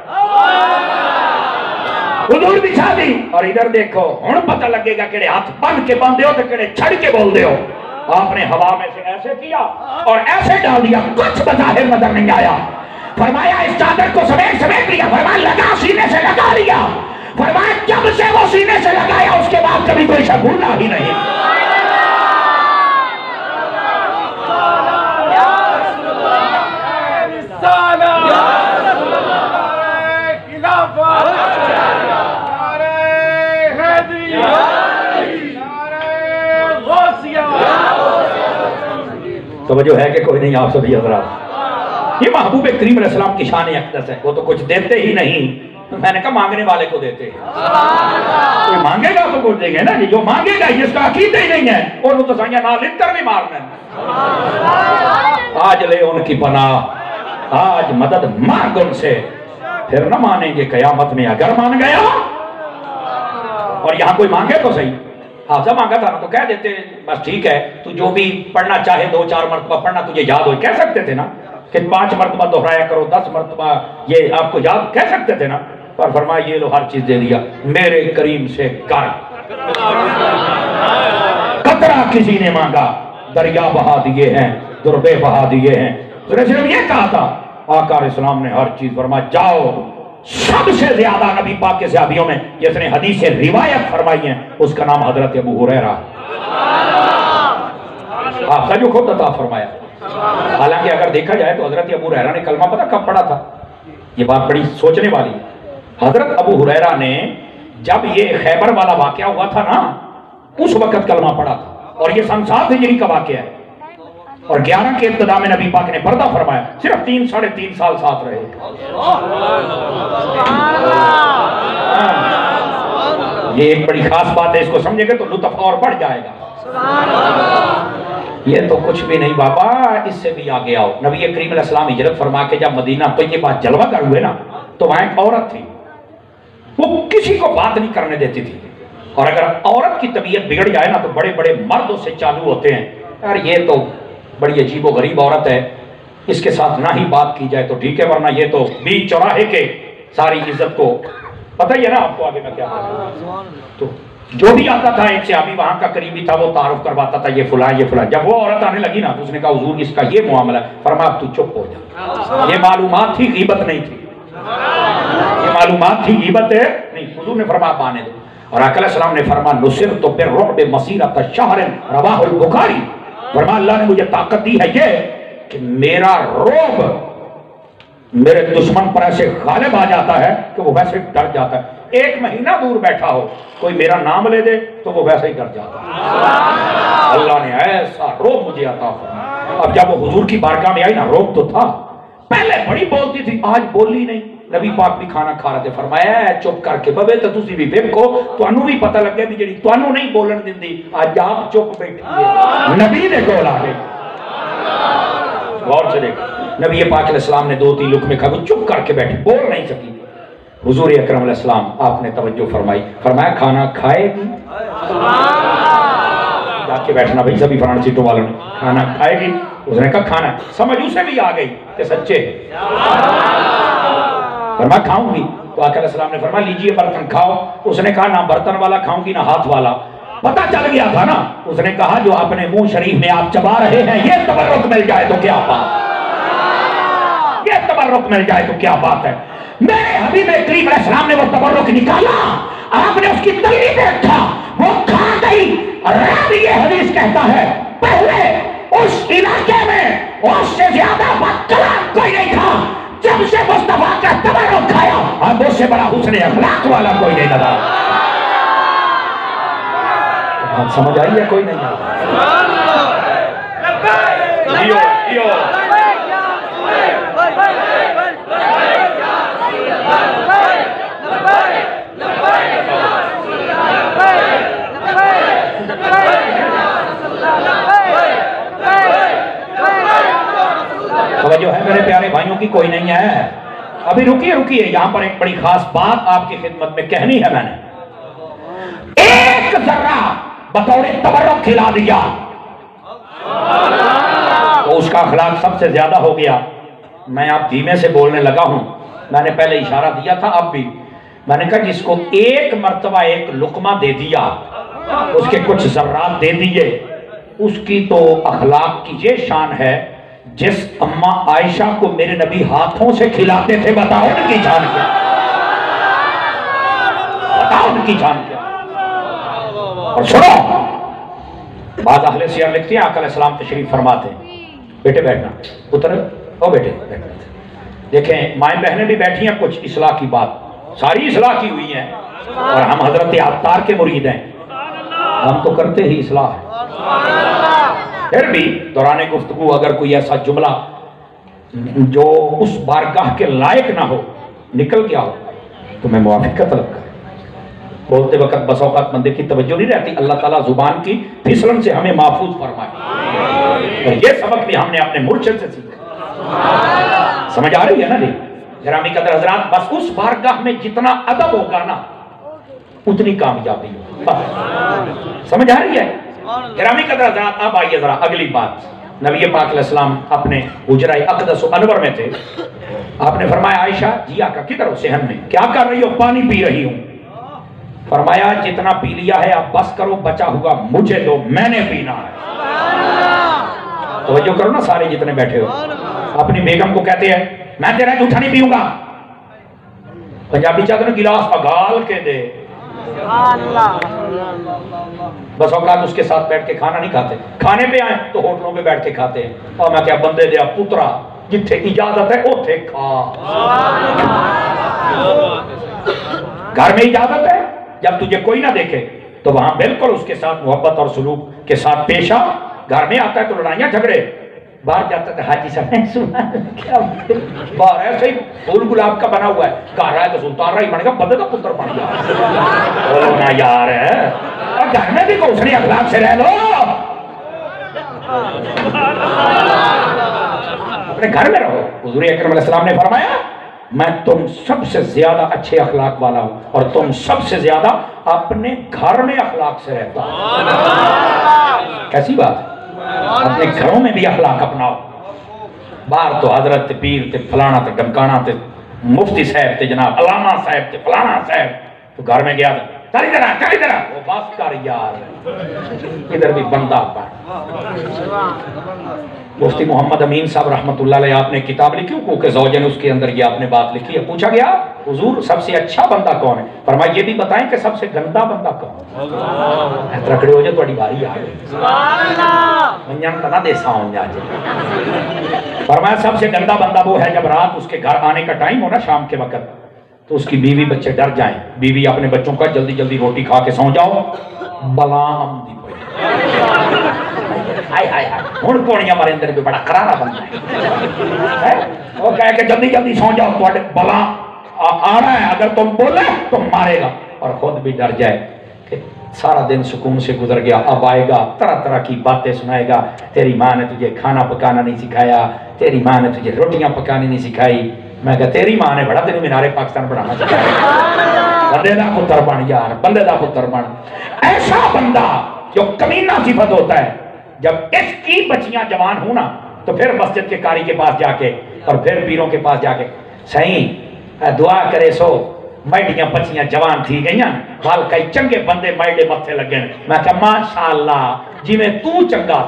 حضور بچھا دی. اور ادھر دیکھو ہن پتہ لگے گا کہڑے ہاتھ بن کے باندھے ہو تو کہڑے چھڑ کے بول دے ہو. آپ نے ہوا میں سے ایسے کیا اور ایسے ڈال دیا, کچھ بظاہر نظر نہیں آیا. فرمایا اس چادر کو سمیٹ لیا. فرمایا لگا, سینے سے لگا لیا. فرمایا جب سے وہ سینے سے لگایا اس کے بعد کبھی کوئی شک بھولا ہی نہیں. توجہ ہے کہ کوئی نہیں آپ سبھی حضرات؟ یہ محبوب کریم علیہ السلام کی شان اقدس ہے، وہ تو کچھ دیتے ہی نہیں، میں نے کہا مانگنے والے کو دیتے ہیں، کوئی مانگے گا تو کچھ دیں گے نا، جو مانگے گا جس کا عقیدہ ہی نہیں ہے اور وہ تو سائیاں نہ لکھ کر بھی مارنا ہے۔ آج لے ان کی پناہ، آج مدد مانگ ان سے، پھر نہ مانیں گے قیامت میں اگر مان گیا۔ اور یہاں کوئی مانگے تو صحیح، حافظہ مانگا تھا نا تو کہہ دیتے بس ٹھیک ہے تو جو بھی پڑھنا چاہے 2-4 مرتبہ پڑھنا تجھے یاد ہو، کہہ سکتے تھے نا کہ 5 مرتبہ دہرایا کرو، 10 مرتبہ یہ آپ کو یاد، کہہ سکتے تھے نا، پر فرمایا یہ لو ہر چیز دے دیا میرے کریم سے کر۔ قطرہ کسی نے مانگا دریا بہا دیے ہیں، دربے بہا دیے ہیں، تو نے صرف یہ کہا تھا، آقا علیہ السلام نے ہر چیز فرمایا جاؤ۔ سب سے زیادہ نبی پاک کے صحابیوں میں جس نے حدیث روایت فرمائی ہیں اس کا نام حضرت ابو ہریرہ، آپ کا جو خود عطا فرمایا۔ حالانکہ اگر دیکھا جائے تو حضرت ابو ہریرہ نے کلمہ پتہ کب پڑھا تھا؟ یہ بات بڑی سوچنے والی۔ حضرت ابو ہریرہ نے جب یہ خیبر والا واقعہ ہوا تھا نا اس وقت کلمہ پڑھا تھا، اور یہ سن 7 ہجری کا واقعہ ہے، اور 11 کے ابتدا میں نبی پاک نے پردہ فرمایا، صرف 3-3.5 سال ساتھ رہے۔ یہ ایک بڑی خاص بات ہے، اس کو سمجھے گے تو لطف اور بڑھ جائے گا۔ یہ تو کچھ بھی نہیں بابا، اس سے بھی آگے آؤ۔ نبی کریم علیہ السلام ہجرت فرما کے جب مدینہ طیبہ جلوہ گر ہوئے نا تو وہاں ایک عورت تھی، وہ کسی کو بات نہیں کرنے دیتی تھی، اور اگر عورت کی طبیعت بگڑ جائے نا تو بڑے بڑے مردوں سے چالو ہوتے ہیں، یار یہ تو بڑی عجیب و غریب عورت ہے، اس کے ساتھ نہ ہی بات کی جائے تو ٹھیک ہے، ورنہ یہ تو بیچ چوراہے کے ساری عزت کو پتہ ہی ہے نا آپ کو آگے میں کیا کروں۔ تو جو بھی آتا تھا ایک صحابی وہاں کا قریبی تھا، وہ تعارف کرواتا تھا یہ فلاں یہ فلاں۔ جب وہ عورت آنے لگی نا تو اس نے کہا حضور اس کا یہ معاملہ ہے، فرمایا تو چپ ہو جا۔ یہ معلومات تھی، غیبت نہیں تھی، یہ معلومات تھی، غیبت ہے نہیں۔ حضور نے فرمایا بانے دو، اور آقا علیہ السلام نے فرمایا نصرت بالرعب مسیرۃ شہر رواہ البخاری، فرمایا اللہ نے مجھے طاقت دی ہے یہ کہ میرا رعب میرے دشمن پر ایسے غالب آ جاتا ہے کہ وہ ویسے ڈر جاتا ہے، 1 مہینہ دور بیٹھا ہو کوئی میرا نام لے دے تو وہ ویسے ہی ڈر جاتا ہے۔ اللہ نے ایسا رعب مجھے عطا فرمایا۔ اب جب وہ حضور کی بارگاہ میں آئی نا، رعب تو تھا، پہلے بڑی بولتی تھی، آج بولی نہیں۔ نبی پاک بھی کھانا کھا رہے تھے، فرمایا چپ کر کے بوے تو تسی بھی ویکھو تانوں بھی پتہ لگے بھی جڑی تانوں نہیں بولن دیندی اج آپ چپ بیٹھی ہے، نبی دے کول آ گئے۔ غور سے دیکھ، نبی پاک علیہ السلام نے 2-3 لقمے کھا، وہ چپ کر کے بیٹھی، بول نہیں سکی۔ حضور اکرم علیہ السلام آپ نے توجہ فرمائی، فرمایا کھانا کھائے گی؟ جا کے بیٹھنا بھائی سبھی فرانس سیٹوں والوں نے، کھانا کھائے گی؟ اس نے کہا کھانا، سمجھ اسے بھی آ گئی کہ سچے۔ فرمایا کھاؤں گی؟ تو آقا علیہ السلام نے فرمایا لیجئے برتن کھاؤ۔ اس نے کہا نہ برتن والا کھاؤں گی نہ ہاتھ والا۔ پتہ چل گیا تھا نا، اس نے کہا جو اپنے منہ شریف میں آپ چبا رہے ہیں یہ تبرک مل جائے تو کیا بات، یہ تبرک مل جائے تو کیا بات ہے۔ میرے حبیب کریم علیہ السلام نے وہ تبرک نکالا، آپ نے اس کی تلی دیکھا، وہ کھا گئی۔ راوی یہ حدیث کہتا ہے پہلے اس علاقے میں اس سے زیادہ بدکلام کوئی نہیں تھا، جب سے مصطفیٰ کا تبرک کھایا اب اس سے بڑا حسن اخلاق والا کوئی نہیں لگا۔ بات سمجھ آئی ہے کوئی نہیں آئی؟ توجہ ہے میرے پیارے بھائیوں کی کوئی نہیں ہے؟ ابھی رکیے، یہاں پر ایک بڑی خاص بات آپ کی خدمت میں کہنی ہے میں نے۔ ایک ذرہ بطور تبرک کھلا دیا تو اس کا اخلاق سب سے زیادہ ہو گیا۔ میں آپ دھیمے سے بولنے لگا ہوں، میں نے پہلے اشارہ دیا تھا، اب بھی میں نے کہا جس کو 1 مرتبہ 1 لقمہ دے دیا، اس کے کچھ ذرات دے دیے، اس کی تو اخلاق کی یہ شان ہے جس اماں عائشہ کو میرے نبی ہاتھوں سے کھلاتے تھے، بتاؤ ان کی جان کیا، بتاؤ ان کی جان کیا۔ اور سنو، بعض اہل سیر لکھتے ہیں آقا علیہ السلام تشریف فرماتے ہیں، بیٹے بیٹھنا، پتر او بیٹے بیٹھنا۔ دیکھیں مائیں بہنیں بھی بیٹھی ہیں، کچھ اصلاح کی بات، ساری اصلاح کی ہوئی ہیں، اور ہم حضرت عطار کے مرید ہیں، ہم تو کرتے ہی اصلاح ہے۔ پھر بھی دوران گفتگو اگر کوئی ایسا جملہ جو اس بارگاہ کے لائق نہ ہو نکل گیا ہو تو میں معافی کا طلب کروں. بولتے وقت بس اوقات بندے کی توجہ نہیں رہتی. اللہ تعالیٰ زبان کی پھسلن سے ہمیں محفوظ فرمائے. اور یہ سبق بھی ہم نے اپنے مرشد سے سیکھا. سمجھ آ رہی ہے نا جی گرامی قدر حضرات؟ بس اس بارگاہ میں جتنا ادب ہوگا نا اتنی کامیابی ہوگی. سمجھ آ رہی ہے گرامی قدر حضرات؟ اب آئیے ذرا اگلی بات. نبی پاک علیہ السلام اپنے حجرہ اقدس و انور میں تھے. آپ نے فرمایا عائشہ جی آقا کدھر ہو؟ صحن میں. کیا کر رہی ہو؟ پانی پی رہی ہوں. فرمایا جتنا پی لیا ہے اب بس کرو، بچا ہوا مجھے دو، میں نے پینا ہے. توجہ کرو نا سارے جتنے بیٹھے ہو. اپنی بیگم کو کہتے ہیں میں تیرا جھوٹا نہیں پیوں گا. پنجابی چاہتے ہیں گلاس اگال کے دے. بس اوقات اس کے ساتھ بیٹھ کے کھانا نہیں کھاتے. کھانے پہ آئے تو ہوٹلوں پہ بیٹھ کے کھاتے ہیں. اور میں کیا بندے دیا پترا جتھے اجازت ہے اوتھے کھا. گھر میں اجازت ہے، جب تجھے کوئی نہ دیکھے تو وہاں بالکل اس کے ساتھ محبت اور سلوک کے ساتھ پیش آ. گھر میں آتا ہے تو لڑائیاں جھگڑے، باہر جاتا ہے حاجی صاحب کیا باہر ایسے ہی پھول گلاب کا بنا ہوا ہے، گھر رہا ہے تو سلطان رہا ہی بنے گا، بندے کا پتر بن گیا. بولو نا یار ہے. اور گھر میں بھی گھوسڑے اخلاق سے رہ لو. اپنے گھر میں رہو. حضور اکرم علیہ السلام نے فرمایا میں تم سب سے زیادہ اچھے اخلاق والا ہوں اور تم سب سے زیادہ اپنے گھر میں اخلاق سے رہتا ہوں. کیسی بات؟ اپنے گھروں میں بھی اخلاق اپناؤ. باہر تو حضرت پیر تے فلانا تے ڈمکانا تے مفتی صاحب تے جناب علامہ صاحب تے فلانا صاحب. تو گھر میں گیا چلی طرح وہ بات کر یار ادھر بھی بندہ پڑ. مفتی محمد امین صاحب رحمۃ اللہ علیہ آپ نے کتاب لکھی حقوق زوجہ نے، اس کے اندر یہ آپ نے بات لکھی ہے. پوچھا گیا حضور سب سے اچھا بندہ کون ہے؟ فرمایا یہ بھی بتائیں کہ سب سے گندا بندہ کون ہے. ترکڑے ہو جائے تھوڑی باری آ گئی. منجن تو نہ دیسا ہوں جاجے. فرمایا سب سے گندا بندہ وہ ہے جب رات اس کے گھر آنے کا ٹائم ہو نا شام کے وقت تو اس کی بیوی بچے ڈر جائیں. بیوی اپنے بچوں کا جلدی جلدی روٹی کھا کے سو جاؤ بلا ہم دی ہوں پوڑیاں مارے اندر بھی بڑا کرارا بنتا ہے. وہ کہہ کہ جلدی جلدی سو جاؤ تو بلا آ رہا ہے، اگر تم بولے تو مارے گا. اور خود بھی ڈر جائے کہ سارا دن سکون سے گزر گیا، اب آئے گا طرح طرح کی باتیں سنائے گا. تیری ماں نے تجھے کھانا پکانا نہیں سکھایا، تیری ماں نے تجھے روٹیاں پکانی نہیں سکھائی. میں کہا تیری ماں نے بڑا تیری مینارے پاکستان بنانا چاہیے. بندے دا پتر بن یار، بندے دا پتر بن. ایسا بندہ جو کمینہ صفت ہوتا ہے جب اس کی بچیاں جوان ہوں نا تو پھر مسجد کے قاری کے پاس جا کے اور پھر پیروں کے پاس جا کے صحیح دعا کرے سو مائڈیاں بچیاں جوان تھی گئیاں بھال کئی چنگے بندے مائڈے متھے لگے. میں کہا ماشاءاللہ جی میں تو چنگا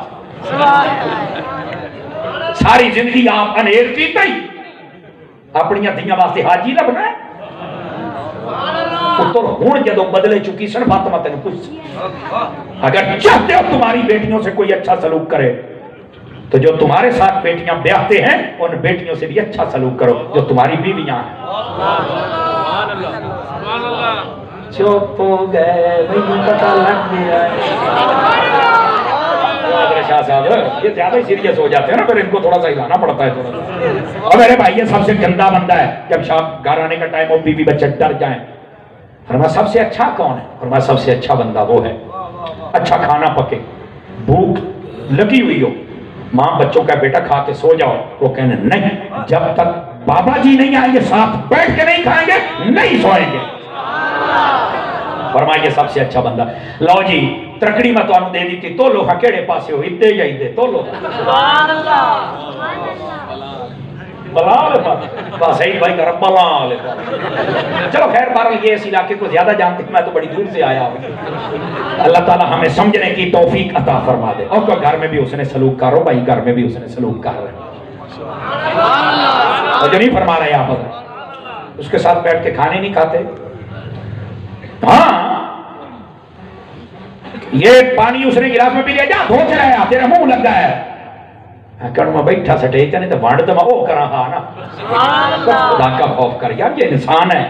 ساری زندگی آپ انہیر کیتا ہی اپنی دھیاں واسطے حاجی نہ بنائے. پتر ہون جدو بدلے چکی سن فاطمہ تینوں کچھ اگر چاہتے ہو تمہاری بیٹیوں سے کوئی اچھا سلوک کرے تو جو تمہارے ساتھ بیٹیاں بیاہتے ہیں ان بیٹیوں سے بھی اچھا سلوک کرو جو تمہاری بیویاں ہیں. چپ ہو گئے بھئی پتہ لگ گیا. شاہ صاحب یہ زیادہ ہی سیریس ہو جاتے ہیں نا، پھر ان کو تھوڑا سا ہلانا پڑتا ہے تھوڑا سا. اور میرے بھائی یہ سب سے گندا بندہ ہے جب شام گھر آنے کا ٹائم ہو بیوی بچے ڈر جائیں. فرمایا سب سے اچھا کون ہے؟ فرمایا سب سے اچھا بندہ وہ ہے اچھا کھانا پکے، بھوک لگی ہوئی ہو، ماں بچوں کا بیٹا کھا کے سو جاؤ، وہ کہنے نہیں جب تک بابا جی نہیں آئیں گے ساتھ بیٹھ کے نہیں کھائیں گے نہیں سوئیں گے. فرمایا یہ سب سے اچھا بندہ. لو جی ترکڑی میں تو آنو دے دی تھی تو لو کیڑے پاسے ہو ادھے یا ادھے تو لو بلا لے بس صحیح بھائی کر بلا لے. چلو خیر بہرحال یہ اس علاقے کو زیادہ جانتے ہیں، میں تو بڑی دور سے آیا ہوں. اللہ تعالی ہمیں سمجھنے کی توفیق عطا فرما دے. اور گھر میں بھی اس نے سلوک کرو بھائی، گھر میں بھی اس نے سلوک کر رہے اور جو نہیں فرما رہے آپ اس کے ساتھ بیٹھ کے کھانے نہیں کھاتے. ہاں یہ پانی اس نے گلاس میں پی لیا، جا دھو چلا ہے تیرا منہ لگ گیا ہے. کہوں میں بیٹھا سٹے نہیں تو وانڈ تو میں وہ کرا ہاں نا. خدا کا خوف کر یار، یہ انسان ہے،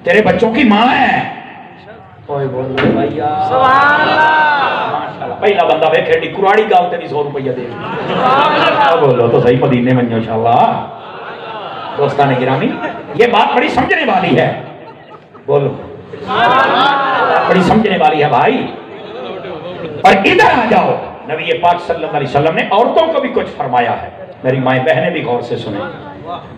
تیرے بچوں کی ماں ہے. کوئی بول رہے بھائی ماشاءاللہ پہلا بندہ ویکھے ڈی کراڑی گاؤں تے 100 روپیہ دے بولو تو صحیح مدینے میں انشاءاللہ دوستان گرامی یہ بات بڑی سمجھنے والی ہے بولو بڑی سمجھنے والی ہے بھائی اور ادھر آ جاؤ نبی پاک صلی اللہ علیہ وسلم نے عورتوں کو بھی کچھ فرمایا ہے میری مائیں بہنیں بھی غور سے سنیں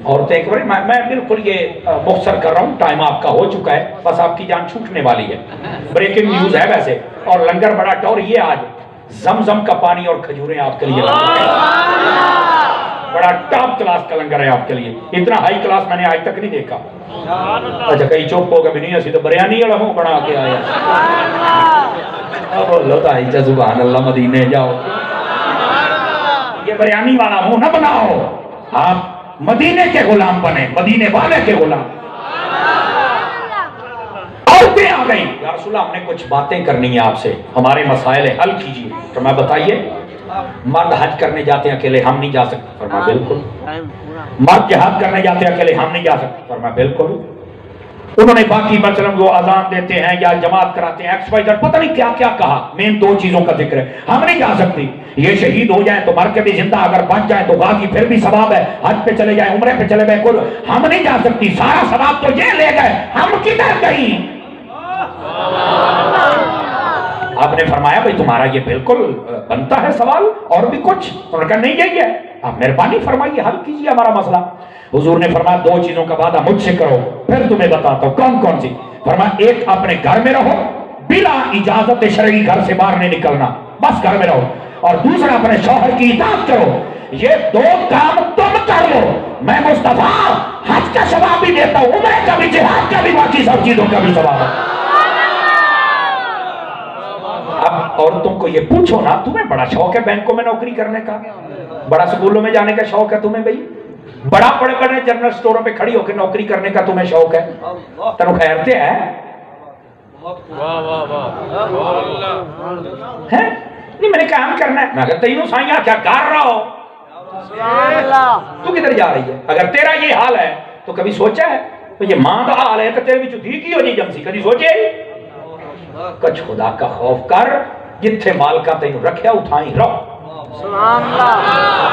عورتیں ایک بار میں بالکل یہ مختصر کر رہا ہوں ٹائم آپ کا ہو چکا ہے بس آپ کی جان چھوٹنے والی ہے بریکنگ نیوز ہے ویسے اور لنگر بڑا ٹور یہ آج زمزم کا پانی اور کھجوریں آپ کے لیے بڑا ٹاپ کلاس کا لنگر ہے آپ کے لیے اتنا ہائی کلاس میں نے آج تک نہیں دیکھا اچھا کہیں چوپ ہوگا بھی نہیں اسی تو بریانی والا ہوں بنا کے آیا بولو تائی چا سبحان اللہ مدینے جاؤ یہ بریانی والا ہوں نہ بناؤ آپ مدینے کے غلام بنے مدینے والے کے غلام عورتیں آ گئی یا رسول اللہ ہم نے کچھ باتیں کرنی ہیں آپ سے ہمارے مسائل حل کیجیے تو میں بتائیے مرد حج کرنے جاتے ہیں اکیلے ہم نہیں جا سکتے فرمایا بالکل مرد جہاد کرنے جاتے ہیں اکیلے ہم نہیں جا سکتے فرمایا بالکل انہوں نے باقی مثلاً وہ اذان دیتے ہیں یا جماعت کراتے ہیں ایکس وائی زیڈ پتہ نہیں کیا کیا کہا مین 2 چیزوں کا ذکر ہے ہم نہیں جا سکتی یہ شہید ہو جائیں تو مر کے بھی زندہ اگر بچ جائیں تو غازی پھر بھی ثواب ہے حج پہ چلے جائیں عمرے پہ چلے گئے کل ہم نہیں جا سکتی سارا ثواب تو یہ لے گئے ہم کدھر گئی آپ نے فرمایا بھئی تمہارا یہ بالکل بنتا ہے سوال اور بھی کچھ انہوں نے کہا نہیں یہی ہے آپ مہربانی فرمائیے حل کیجیے ہمارا مسئلہ حضور نے فرمایا 2 چیزوں کا وعدہ مجھ سے کرو پھر تمہیں بتاتا ہوں کون کون سی فرمایا ایک اپنے گھر میں رہو بلا اجازت شرعی گھر سے باہر نہیں نکلنا بس گھر میں رہو اور دوسرا اپنے شوہر کی اطاعت کرو یہ 2 کام تم کر لو میں مصطفیٰ حج کا ثواب بھی دیتا ہوں عمرے کا بھی جہاد کا بھی باقی سب چیزوں کا بھی ثواب ہے اب عورتوں کو یہ پوچھو نا تمہیں بڑا شوق ہے بینکوں میں نوکری کرنے کا بڑا سکولوں میں جانے کا شوق ہے تمہیں بھئی بڑا بڑے بڑے جنرل سٹوروں پہ کھڑی ہو کے نوکری کرنے کا تمہیں شوق ہے تنو خیرتے ہیں نہیں میں نے کام کرنا ہے میں کہتا تینوں سائیاں کیا کر رہا ہو تو کدھر جا رہی ہے اگر تیرا یہ حال ہے تو کبھی سوچا ہے تو یہ ماں دا حال ہے تو تیرے بھی چودھی کی ہو جی جمسی کبھی سوچے کچھ خدا کا خوف کر جتھے مال کا تینوں رکھیا اٹھائیں رہو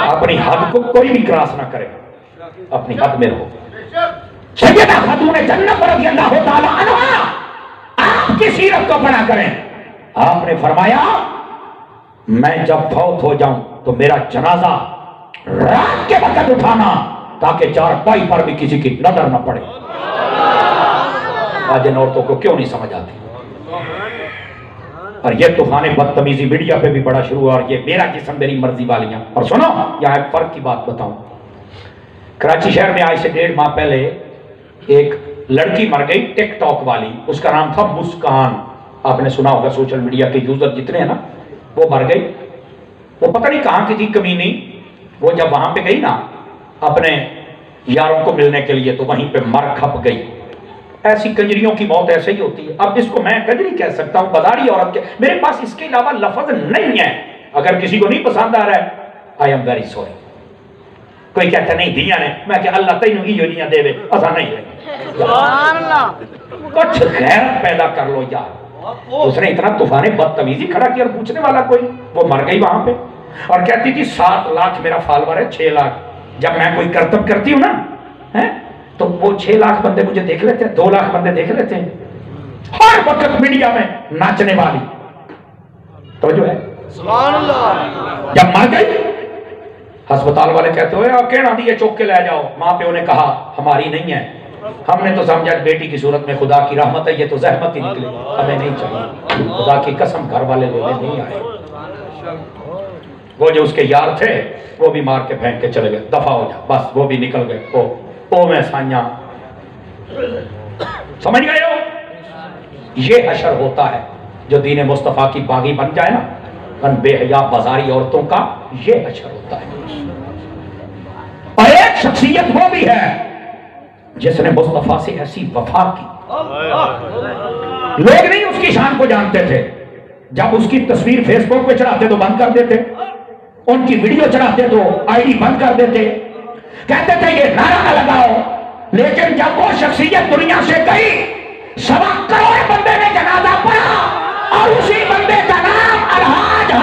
اپنی حد کو کوئی بھی کراس نہ کرے اپنی حد میں رہو سیدہ خاتون جنت رضی اللہ تعالی عنہا آپ کی سیرت کو بنا کریں آپ نے فرمایا میں جب فوت ہو جاؤں تو میرا جنازہ رات کے وقت اٹھانا تاکہ چارپائی پر بھی کسی کی نظر نہ پڑے آج ان عورتوں کو کیوں نہیں سمجھ آتی اور یہ طوفان بدتمیزی میڈیا پہ بھی بڑا شروع ہوا اور یہ میرا جسم میری مرضی والیاں اور سنو یہاں ایک فرق کی بات بتاؤں کراچی شہر میں آج سے 1.5 ماہ پہلے ایک لڑکی مر گئی ٹک ٹاک والی اس کا نام تھا مسکان آپ نے سنا ہوگا سوشل میڈیا کے یوزر جتنے ہیں نا وہ مر گئی وہ پتہ نہیں کہاں کی تھی کمینی وہ جب وہاں پہ گئی نا اپنے یاروں کو ملنے کے لیے تو وہیں پہ مر کھپ گئی ایسی کنجریوں کی موت ایسے ہی ہوتی ہے اب اس کو میں کنجری کہہ سکتا ہوں بازاری عورت کے میرے پاس اس کے علاوہ لفظ نہیں ہے اگر کسی کو نہیں پسند آ رہا ہے آئی ایم ویری سوری کوئی کہتا نہیں دیا نے میں کہ اللہ تینوں ہی جو دیاں دے وے ایسا نہیں رہے کچھ غیرت پیدا کر لو یار اس نے اتنا طوفان بدتمیزی کھڑا کیا اور پوچھنے والا کوئی وہ مر گئی وہاں پہ اور کہتی تھی 7 لاکھ میرا فالوور ہے 6 لاکھ جب میں کوئی کرتب کرتی ہوں نا تو وہ 6 لاکھ بندے مجھے دیکھ لیتے ہیں 2 لاکھ بندے دیکھ لیتے ہیں ہر وقت میڈیا میں ناچنے والی توجہ ہے سبحان اللہ جب مر گئی ہسپتال والے کہتے ہوئے آپ کہنا دیئے چوک کے لے جاؤ ماں پہ انہیں کہا ہماری نہیں ہے ہم نے تو سمجھا بیٹی کی صورت میں خدا کی رحمت ہے یہ تو زحمت ہی نکلے ہمیں نہیں چاہیے خدا کی قسم گھر والے لینے نہیں آئے وہ جو اس کے یار تھے وہ بھی مار کے پھینک کے چلے گئے دفع ہو جا بس وہ بھی نکل گئے او میں سائیاں سمجھ گئے ہو یہ حشر ہوتا ہے جو دین مصطفیٰ کی باغی بن جائے نا ان بے حیا بازاری عورتوں کا یہ حشر ہوتا ہے اور ایک شخصیت وہ بھی ہے جس نے مصطفیٰ سے ایسی وفا کی لوگ نہیں اس کی شان کو جانتے تھے جب اس کی تصویر فیس بک پہ چڑھاتے تو بند کر دیتے ان کی ویڈیو چڑھاتے تو آئی ڈی بند کر دیتے کہتے تھے یہ نعرہ نہ لگاؤ لیکن جب وہ شخصیت دنیا سے گئی 1.25 کروڑ بندے نے جنازہ پڑھا اور اسی بندے کا نام الحاج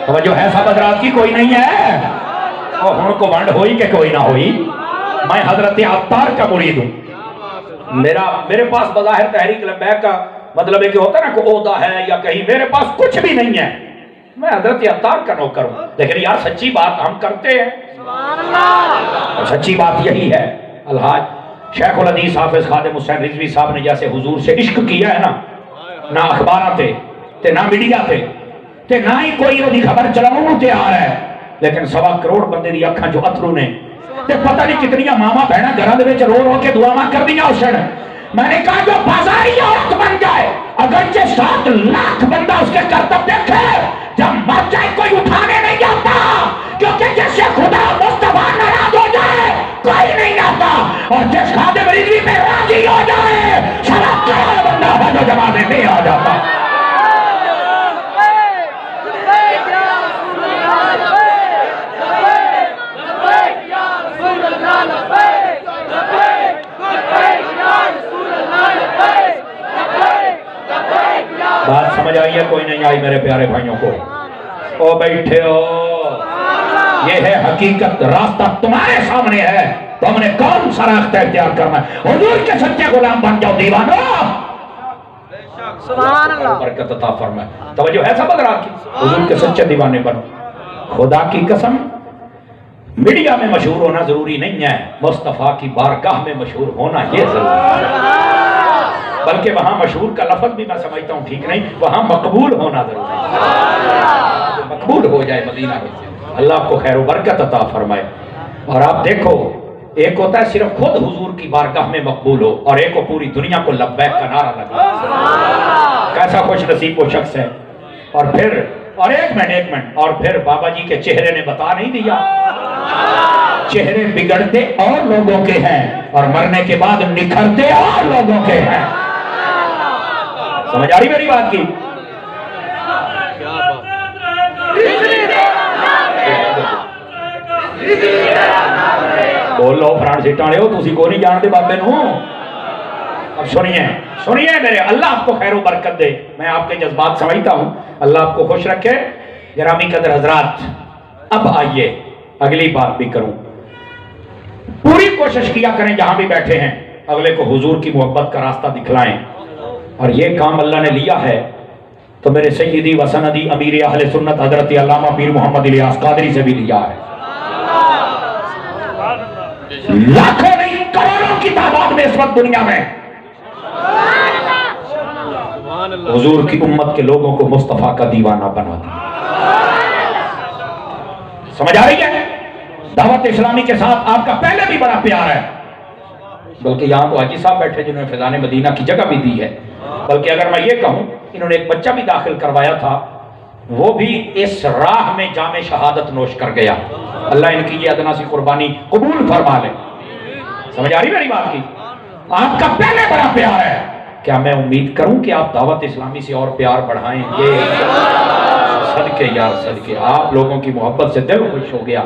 توجہ ہے سب حضرات کی؟ کوئی نہیں ہے؟ اور ہن کو ونڈ ہوئی کہ کوئی نہ ہوئی؟ میں حضرت عطار کا مرید ہوں. میرے پاس بظاہر تحریک لبیک کا مطلب ہے کہ ہوتا ہے نا کہ عہدہ ہے یا کہیں، میرے پاس کچھ بھی نہیں ہے. میں حضرت عطار کا نوکر ہوں. لیکن یار سچی بات ہم کرتے ہیں. اور سچی بات یہی ہے. الحاج شیخ الحدیث حافظ خادم حسین رضوی صاحب نے جیسے حضور سے عشق کیا ہے نا، نہ اخبارات تے نہ میڈیا تے نہ ہی کوئی وہ خبر چلاؤں تیار ہے، لیکن 1.25 کروڑ بندے دی اکھاں جو اترو نے تے پتہ نہیں کتنی ماما بہنا گھراں دے وچ رو رو کے دعاواں کر دیاں اسن. میں نے کہا جو بازاری عورت بن جائے، اگرچہ 7 لاکھ بندہ اس کے کرتب دیکھے، جب مر جائے کوئی اٹھانے نہیں جاتا، کیونکہ جس سے خدا مصطفیٰ ناراض ہو جائے کوئی نہیں آتا، اور جس خادم رضوی میں راضی ہو جائے 7 کروڑ بندہ حج و جماعت میں آ جاتا. بات سمجھ آئی ہے کوئی نہیں آئی میرے پیارے بھائیوں کو؟ او بیٹھے ہو، یہ ہے حقیقت، راستہ تمہارے سامنے ہے، تم نے کون سا راستہ اختیار کرنا ہے؟ حضور کے سچے غلام بن جاؤ دیوانو. سبحان اللہ. برکت عطا فرمائے. توجہ ہے سب حضرات کی؟ حضور کے سچے دیوانے بنو. خدا کی قسم میڈیا میں مشہور ہونا ضروری نہیں ہے، مصطفیٰ کی بارگاہ میں مشہور ہونا یہ ضروری ہے. بلکہ وہاں مشہور کا لفظ بھی میں سمجھتا ہوں ٹھیک نہیں، وہاں مقبول ہونا ضروری ہے. مقبول ہو جائے مدینہ میں. اللہ آپ کو خیر و برکت عطا فرمائے. اور آپ دیکھو، ایک ہوتا ہے صرف خود حضور کی بارگاہ میں مقبول ہو، اور ایک کو پوری دنیا کو لبیک کا نعرہ لگا. کیسا خوش نصیب وہ شخص ہے. اور پھر ایک منٹ اور پھر بابا جی کے چہرے نے بتا نہیں دیا، چہرے بگڑتے اور لوگوں کے ہیں اور مرنے کے بعد نکھرتے اور لوگوں کے ہیں. سمجھ آ رہی میری بات کی؟ بولو فرانڈ سیٹاں لے ہو، تسی کو نہیں جانتے بابے نو. اب سنیے میرے، اللہ آپ کو خیر و برکت دے. میں آپ کے جذبات سمجھتا ہوں، اللہ آپ کو خوش رکھے. گرامی قدر حضرات، اب آئیے اگلی بات بھی کروں. پوری کوشش کیا کریں جہاں بھی بیٹھے ہیں اگلے کو حضور کی محبت کا راستہ دکھلائیں. اور یہ کام اللہ نے لیا ہے تو میرے سیدی و سندی امیر اہل سنت حضرت علامہ پیر محمد الیاس قادری سے بھی لیا ہے. لاکھوں نہیں کروڑوں کی تعداد میں اس وقت دنیا میں حضور کی امت کے لوگوں کو مصطفیٰ کا دیوانہ بنا دیا. سمجھ آ رہی ہے؟ دعوت اسلامی کے ساتھ آپ کا پہلے بھی بڑا پیار ہے، بلکہ یہاں تو حاجی صاحب بیٹھے جنہوں نے فیضان مدینہ کی جگہ بھی دی ہے. بلکہ اگر میں یہ کہوں، انہوں نے ایک بچہ بھی داخل کروایا تھا، وہ بھی اس راہ میں جام شہادت نوش کر گیا. اللہ ان کی یہ ادنا سی قربانی قبول فرما لے. سمجھ آ رہی میری بات کی؟ آپ کا پہلے بڑا پیار ہے. کیا میں امید کروں کہ آپ دعوت اسلامی سے اور پیار بڑھائیں گے؟ صدقے یار صدقے، آپ لوگوں کی محبت سے دل خوش ہو گیا.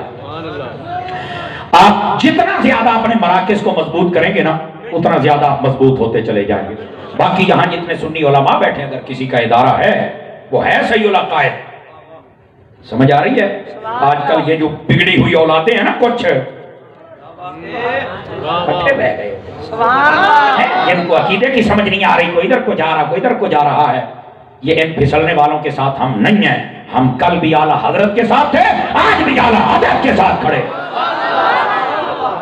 آپ جتنا زیادہ اپنے مراکز کو مضبوط کریں گے نا، اتنا زیادہ آپ مضبوط ہوتے چلے جائیں گے. باقی یہاں جتنے سنی علماء بیٹھے ہیں، اگر کسی کا ادارہ ہے وہ ہے صحیح العقائد. سمجھ آ رہی ہے؟ آج کل یہ جو بگڑی ہوئی اولادیں ہیں نا، کچھ پٹھے بہ گئے جن کو عقیدے کی سمجھ نہیں آ رہی، کوئی ادھر کو جا رہا کوئی ادھر کو جا رہا ہے. یہ ان پھسلنے والوں کے ساتھ ہم نہیں ہیں. ہم کل بھی اعلیٰ حضرت کے ساتھ تھے، آج بھی اعلیٰ حضرت کے ساتھ کھڑے.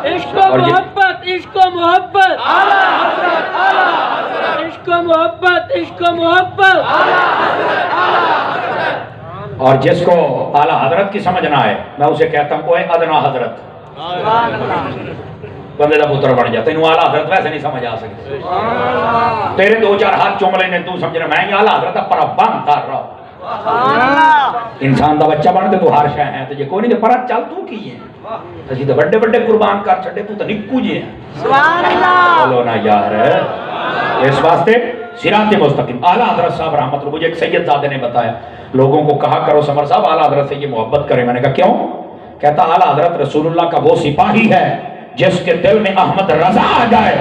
عشق و محبت، عشق و محبت، عشق و محبت، عشق و محبت. اور جس کو اعلیٰ حضرت کی سمجھ نہ آئے، میں اسے کہتا ہوں کوئی ادنا حضرت بندے دا پتر بن جاتا. انہوں اعلیٰ حضرت ویسے نہیں سمجھ آ سکتے. تیرے 2-4 ہاتھ چوم لینے تو سمجھنا میں ہی اعلیٰ حضرت پر بن کر رہا. انسان دا بچہ بنتے تو ہر شے ہیں، تو یہ کوئی نہیں پر چل تو کی ہے. اسی تو بڑے بڑے قربان کر چھڑے، تو نکو جی ہیں. سبحان اللہ. بولو نا یار. اس واسطے صراط مستقیم. اعلیٰ حضرت صاحب رحمت اللہ، مجھے ایک سید زادے نے بتایا، لوگوں کو کہا کرو سمر صاحب اعلیٰ حضرت سے یہ محبت کریں. میں نے کہا کیوں؟ کہتا اعلیٰ حضرت رسول اللہ کا وہ سپاہی ہے جس کے دل میں احمد رضا آ جائے،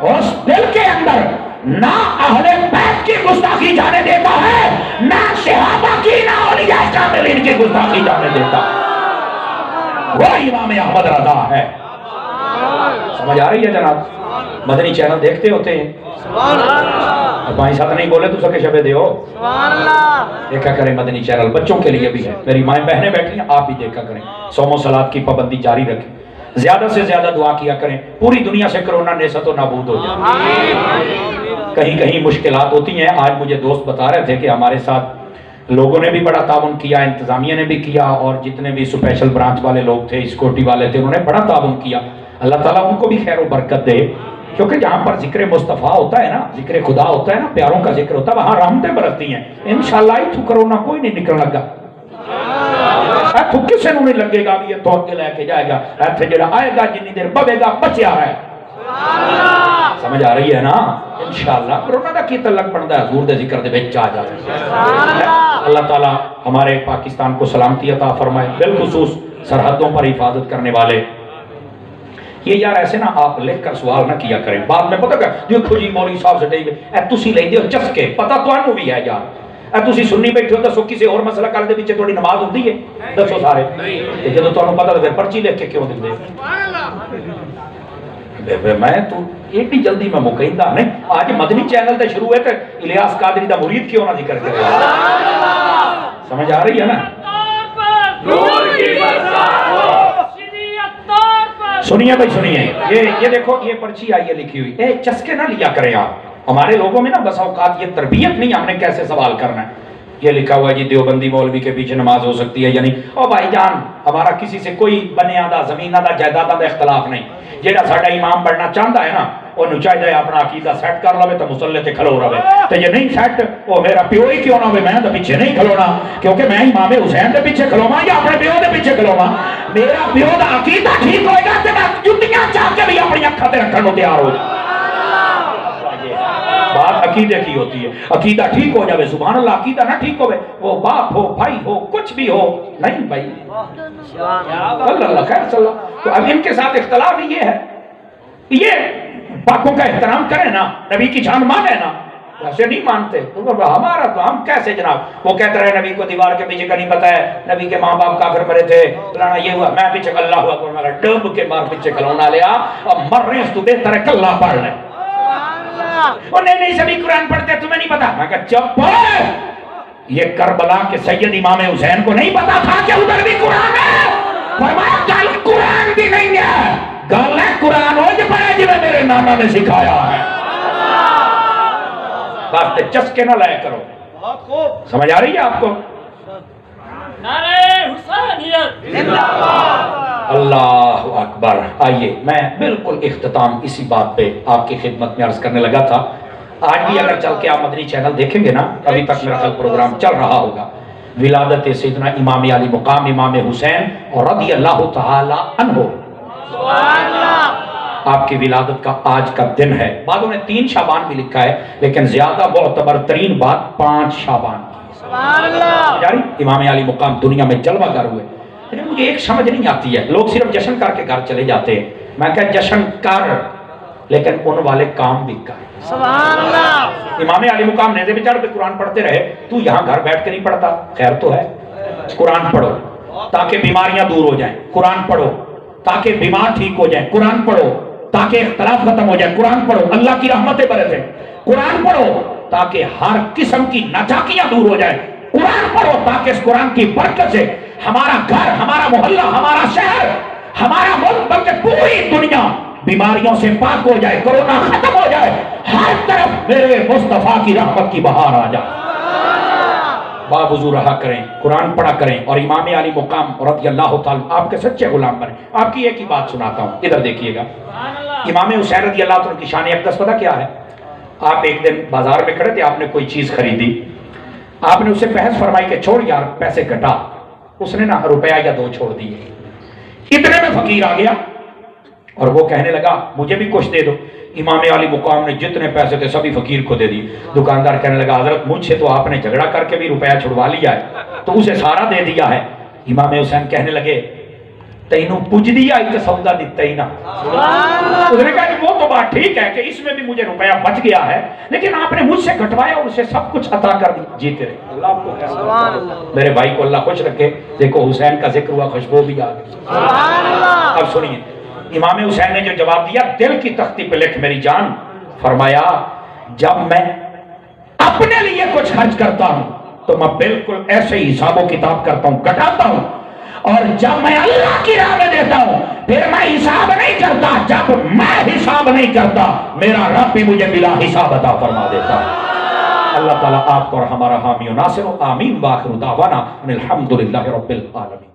اس دل کے اندر نہ اہل بیت امت کی گستاخی جانے دیتا ہے، نہ صحابہ کی نہ اولیاء کاملین کی گستاخی جانے دیتا۔ وہ امام احمد رضا ہے۔ سمجھ آ رہی ہے جناب؟ مدنی چینل دیکھتے ہوتے ہیں؟ پانچ ساتھ نہیں بولے تو سکے شبے دے ہو، دیکھا کریں مدنی چینل، بچوں کے لیے بھی ہے، میری مائیں بہنیں بیٹھی ہیں، آپ بھی دیکھا کریں، صوم و صلات کی پابندی جاری رکھیں، زیادہ سے زیادہ دعا کیا کریں، پوری دنیا سے کرونا نیست و نابود ہو جائے۔ کہیں کہیں مشکلات ہوتی ہیں، آج مجھے دوست بتا رہے تھے کہ ہمارے ساتھ لوگوں نے بھی بڑا تعاون کیا، انتظامیہ نے بھی کیا، اور جتنے بھی اسپیشل برانچ والے لوگ تھے، سیکورٹی والے تھے، انہوں نے بڑا تعاون کیا۔ اللہ تعالیٰ ان کو بھی خیر و برکت دے، کیونکہ جہاں پر ذکر مصطفیٰ ہوتا ہے نا، ذکر خدا ہوتا ہے نا، پیاروں کا ذکر ہوتا ہے، وہاں رحمتیں برستی ہیں۔ انشاءاللہ ہی کرونا کوئی نہیں نکل لگا، کسے نہیں لگے گا، بھی یہ توڑ کے لے کے جائے گا، ایتھے جڑا آئے گا جنی دیر بگے گا بچیا ہے۔ سمجھ آ رہی ہے نا؟ انشاءاللہ کرونا دا کی تعلق بنتا ہے حضور دے ذکر دے وچ آ جائے۔ اللہ تعالیٰ ہمارے پاکستان کو سلامتی عطا فرمائے، بالخصوص سرحدوں پر حفاظت کرنے والے۔ یہ یار ایسے نا آپ لکھ کر سوال نہ کیا کریں، بعد میں پتہ کہ دیکھو جی مولوی صاحب سے ڈے اے تسی لیندے ہو چسکے، پتہ تانوں بھی ہے یار، اے تسی سنی بیٹھے ہو دسو کسی اور مسئلہ کر دے پیچھے تھوڑی نماز ہوندی ہے، دسو سارے تے جدوں تانوں پتہ پھر پرچی لکھ کے کیوں دے؟ میں تو ایڈی جلدی میں مکیندا نہیں، آج مدنی چینل تے شروع ہے تے الیاس قادری دا مرید کیوں نہ ذکر کرے؟ سمجھ آ رہی ہے نا؟ سنیے بھائی سنیے، یہ دیکھو یہ پرچی آئی ہے لکھی ہوئی، اے چسکے نہ لیا کریں آپ۔ ہمارے لوگوں میں نا بس اوقات یہ تربیت نہیں، ہم نے کیسے سوال کرنا ہے۔ یہ لکھا ہوا ہے جی دیوبندی مولوی کے پیچھے نماز ہو سکتی ہے یا نہیں۔ او بھائی جان، ہمارا کسی سے کوئی بنیادہ زمینہ دا جائیداد دا اختلاف نہیں۔ جیڑا ساڈا امام بننا چاہتا ہے نا، وہ چاہیے اپنا عقیدہ سیٹ کر لے تو مسلے تے کھلو رہے، تو یہ نہیں سیٹ وہ میرا پیو ہی کیوں نہ ہوئے، میں تو پیچھے نہیں کھلونا، کیونکہ میں امام حسین دے پیچھے کھلوما یا اپنے پیو دے پیچھے کھلوما۔ میرا پیو دا عقیدہ ٹھیک ہوئے گا تو میں جتیاں چاہ کے بھی اپنی اکھاں تے رکھن نوں تیار ہو جائے۔ بات عقیدے کی ہوتی ہے، عقیدہ ٹھیک ہو جائے، سبحان اللہ، عقیدہ نہ ٹھیک ہوئے، وہ باپ ہو بھائی ہو کچھ بھی ہو نہیں بھائی، اللہ خیر صلی اللہ۔ تو اب ان کے ساتھ اختلاف یہ ہے، یہ باقوں کا احترام کریں نا، نبی کی جان مانے نا، ایسے نہیں مانتے ہمارا تو ہم کیسے جناب؟ وہ کہتے رہے نبی کو دیوار کے پیچھے کا نہیں پتا ہے، نبی کے ماں باپ کافر مرے تھے، فلانا یہ ہوا، میں پیچھے اللہ اکبر میرا ڈب کے مار پیچھے کھلونا لیا، اب مر رہے ہیں تو بہتر ہے کلہ پڑھ لیں۔ وہ نہیں سبھی قرآن پڑھتے تمہیں نہیں پتا، میں کہا چپ ہے، یہ کربلا کے سید امام حسین کو نہیں پتا تھا کہ ادھر بھی قرآن ہے؟ فرمایا گل قرآن بھی نہیں ہے، گل ہے قرآن ہو جو پڑھے جنہیں میرے نانا نے سکھایا ہے۔ بات چسکے نہ لائے کرو، سمجھ آ رہی ہے آپ کو؟ نعرہ حسینیت زندہ باد۔ اللہ اکبر۔ آئیے میں بالکل اختتام اسی بات پہ آپ کی خدمت میں عرض کرنے لگا تھا۔ آج بھی اگر چل کے آپ مدنی چینل دیکھیں گے نا، ابھی تک میرا خیال پروگرام چل رہا ہوگا، ولادت سیدنا امام علی مقام امام حسین اور رضی اللہ تعالی عنہ، آپ کی ولادت کا آج کا دن ہے۔ بعدوں نے 3 شعبان بھی لکھا ہے، لیکن زیادہ معتبر ترین بات 5 شعبان کی۔ امام علی مقام دنیا میں جلوہ گر ہوئے، لیکن مجھے ایک سمجھ نہیں آتی ہے، لوگ صرف جشن کر کے گھر چلے جاتے ہیں۔ میں کہا جشن کر، لیکن ان والے کام بھی کر۔ سبحان اللہ۔ امام علی مقام نیزے پہ چڑھ کے قرآن پڑھتے رہے، تو یہاں گھر بیٹھ کے نہیں پڑھتا، خیر تو ہے، قرآن پڑھو تاکہ بیماریاں دور ہو جائیں، قرآن پڑھو تاکہ بیمار ٹھیک ہو جائیں، قرآن پڑھو تاکہ اختلاف ختم ہو جائے، قرآن پڑھو اللہ کی رحمتیں برسیں، قرآن پڑھو تاکہ ہر قسم کی ناچاکیاں دور ہو جائیں، قرآن پڑھو تاکہ اس قرآن کی برکت سے ہمارا گھر، ہمارا محلہ، ہمارا شہر، ہمارا ملک بلکہ پوری دنیا بیماریوں سے پاک ہو جائے، کرونا ختم ہو جائے، ہر طرف میرے مصطفیٰ کی رحمت کی بہار آ جائے۔ باوضو رہا کریں، قرآن پڑھا کریں، اور امام علی مقام رضی اللہ تعالیٰ آپ کے سچے غلام بنیں۔ آپ کی ایک ہی بات سناتا ہوں، ادھر دیکھیے گا۔ امام حسین رضی اللہ تعالیٰ کی شان اقدس پتہ کیا ہے؟ آپ ایک دن بازار میں کھڑے تھے، آپ نے کوئی چیز خریدی، آپ نے اسے بحث فرمائی کہ چھوڑ یار پیسے گھٹا، اس نے نا روپیہ یا 2 چھوڑ دیے۔ اتنے میں فقیر آ گیا اور وہ کہنے لگا مجھے بھی کچھ دے دو۔ امام علی مقام نے جتنے پیسے تھے سبھی فقیر کو دے دی۔ دکاندار کہنے لگا حضرت مجھ سے تو آپ نے جھگڑا کر کے بھی روپیہ چھڑوا لیا ہے، تو اسے سارا دے دیا ہے۔ امام حسین کہنے لگے تینوں پوچھ دیا ایک سودا دیتا ہی نا. اس نے کہا کہ وہ تو بات ٹھیک ہے کہ اس میں بھی مجھے روپیہ بچ گیا ہے لیکن آپ نے مجھ سے گھٹوایا اور اسے سب کچھ عطا کر دی. جیتے رہے اللہ آپ کو خیر. میرے بھائی کو اللہ خوش رکھے. دیکھو حسین کا ذکر ہوا خوشبو بھی آ گئی. اب سنیے امام حسین نے جو جواب دیا دل کی تختی پہ لکھ میری جان. فرمایا جب میں اپنے لیے کچھ خرچ کرتا ہوں تو میں بالکل ایسے ہی حساب و کتاب کرتا ہوں گھٹاتا ہوں اور جب میں اللہ کی راہ میں دیتا ہوں پھر میں حساب نہیں کرتا. جب میں حساب نہیں کرتا میرا رب بھی مجھے بلا حساب عطا فرما دیتا. اللہ تعالیٰ آپ کو اور ہمارا حامی و ناصر. آمین. وآخر دعوانا الحمدللہ رب العالمین.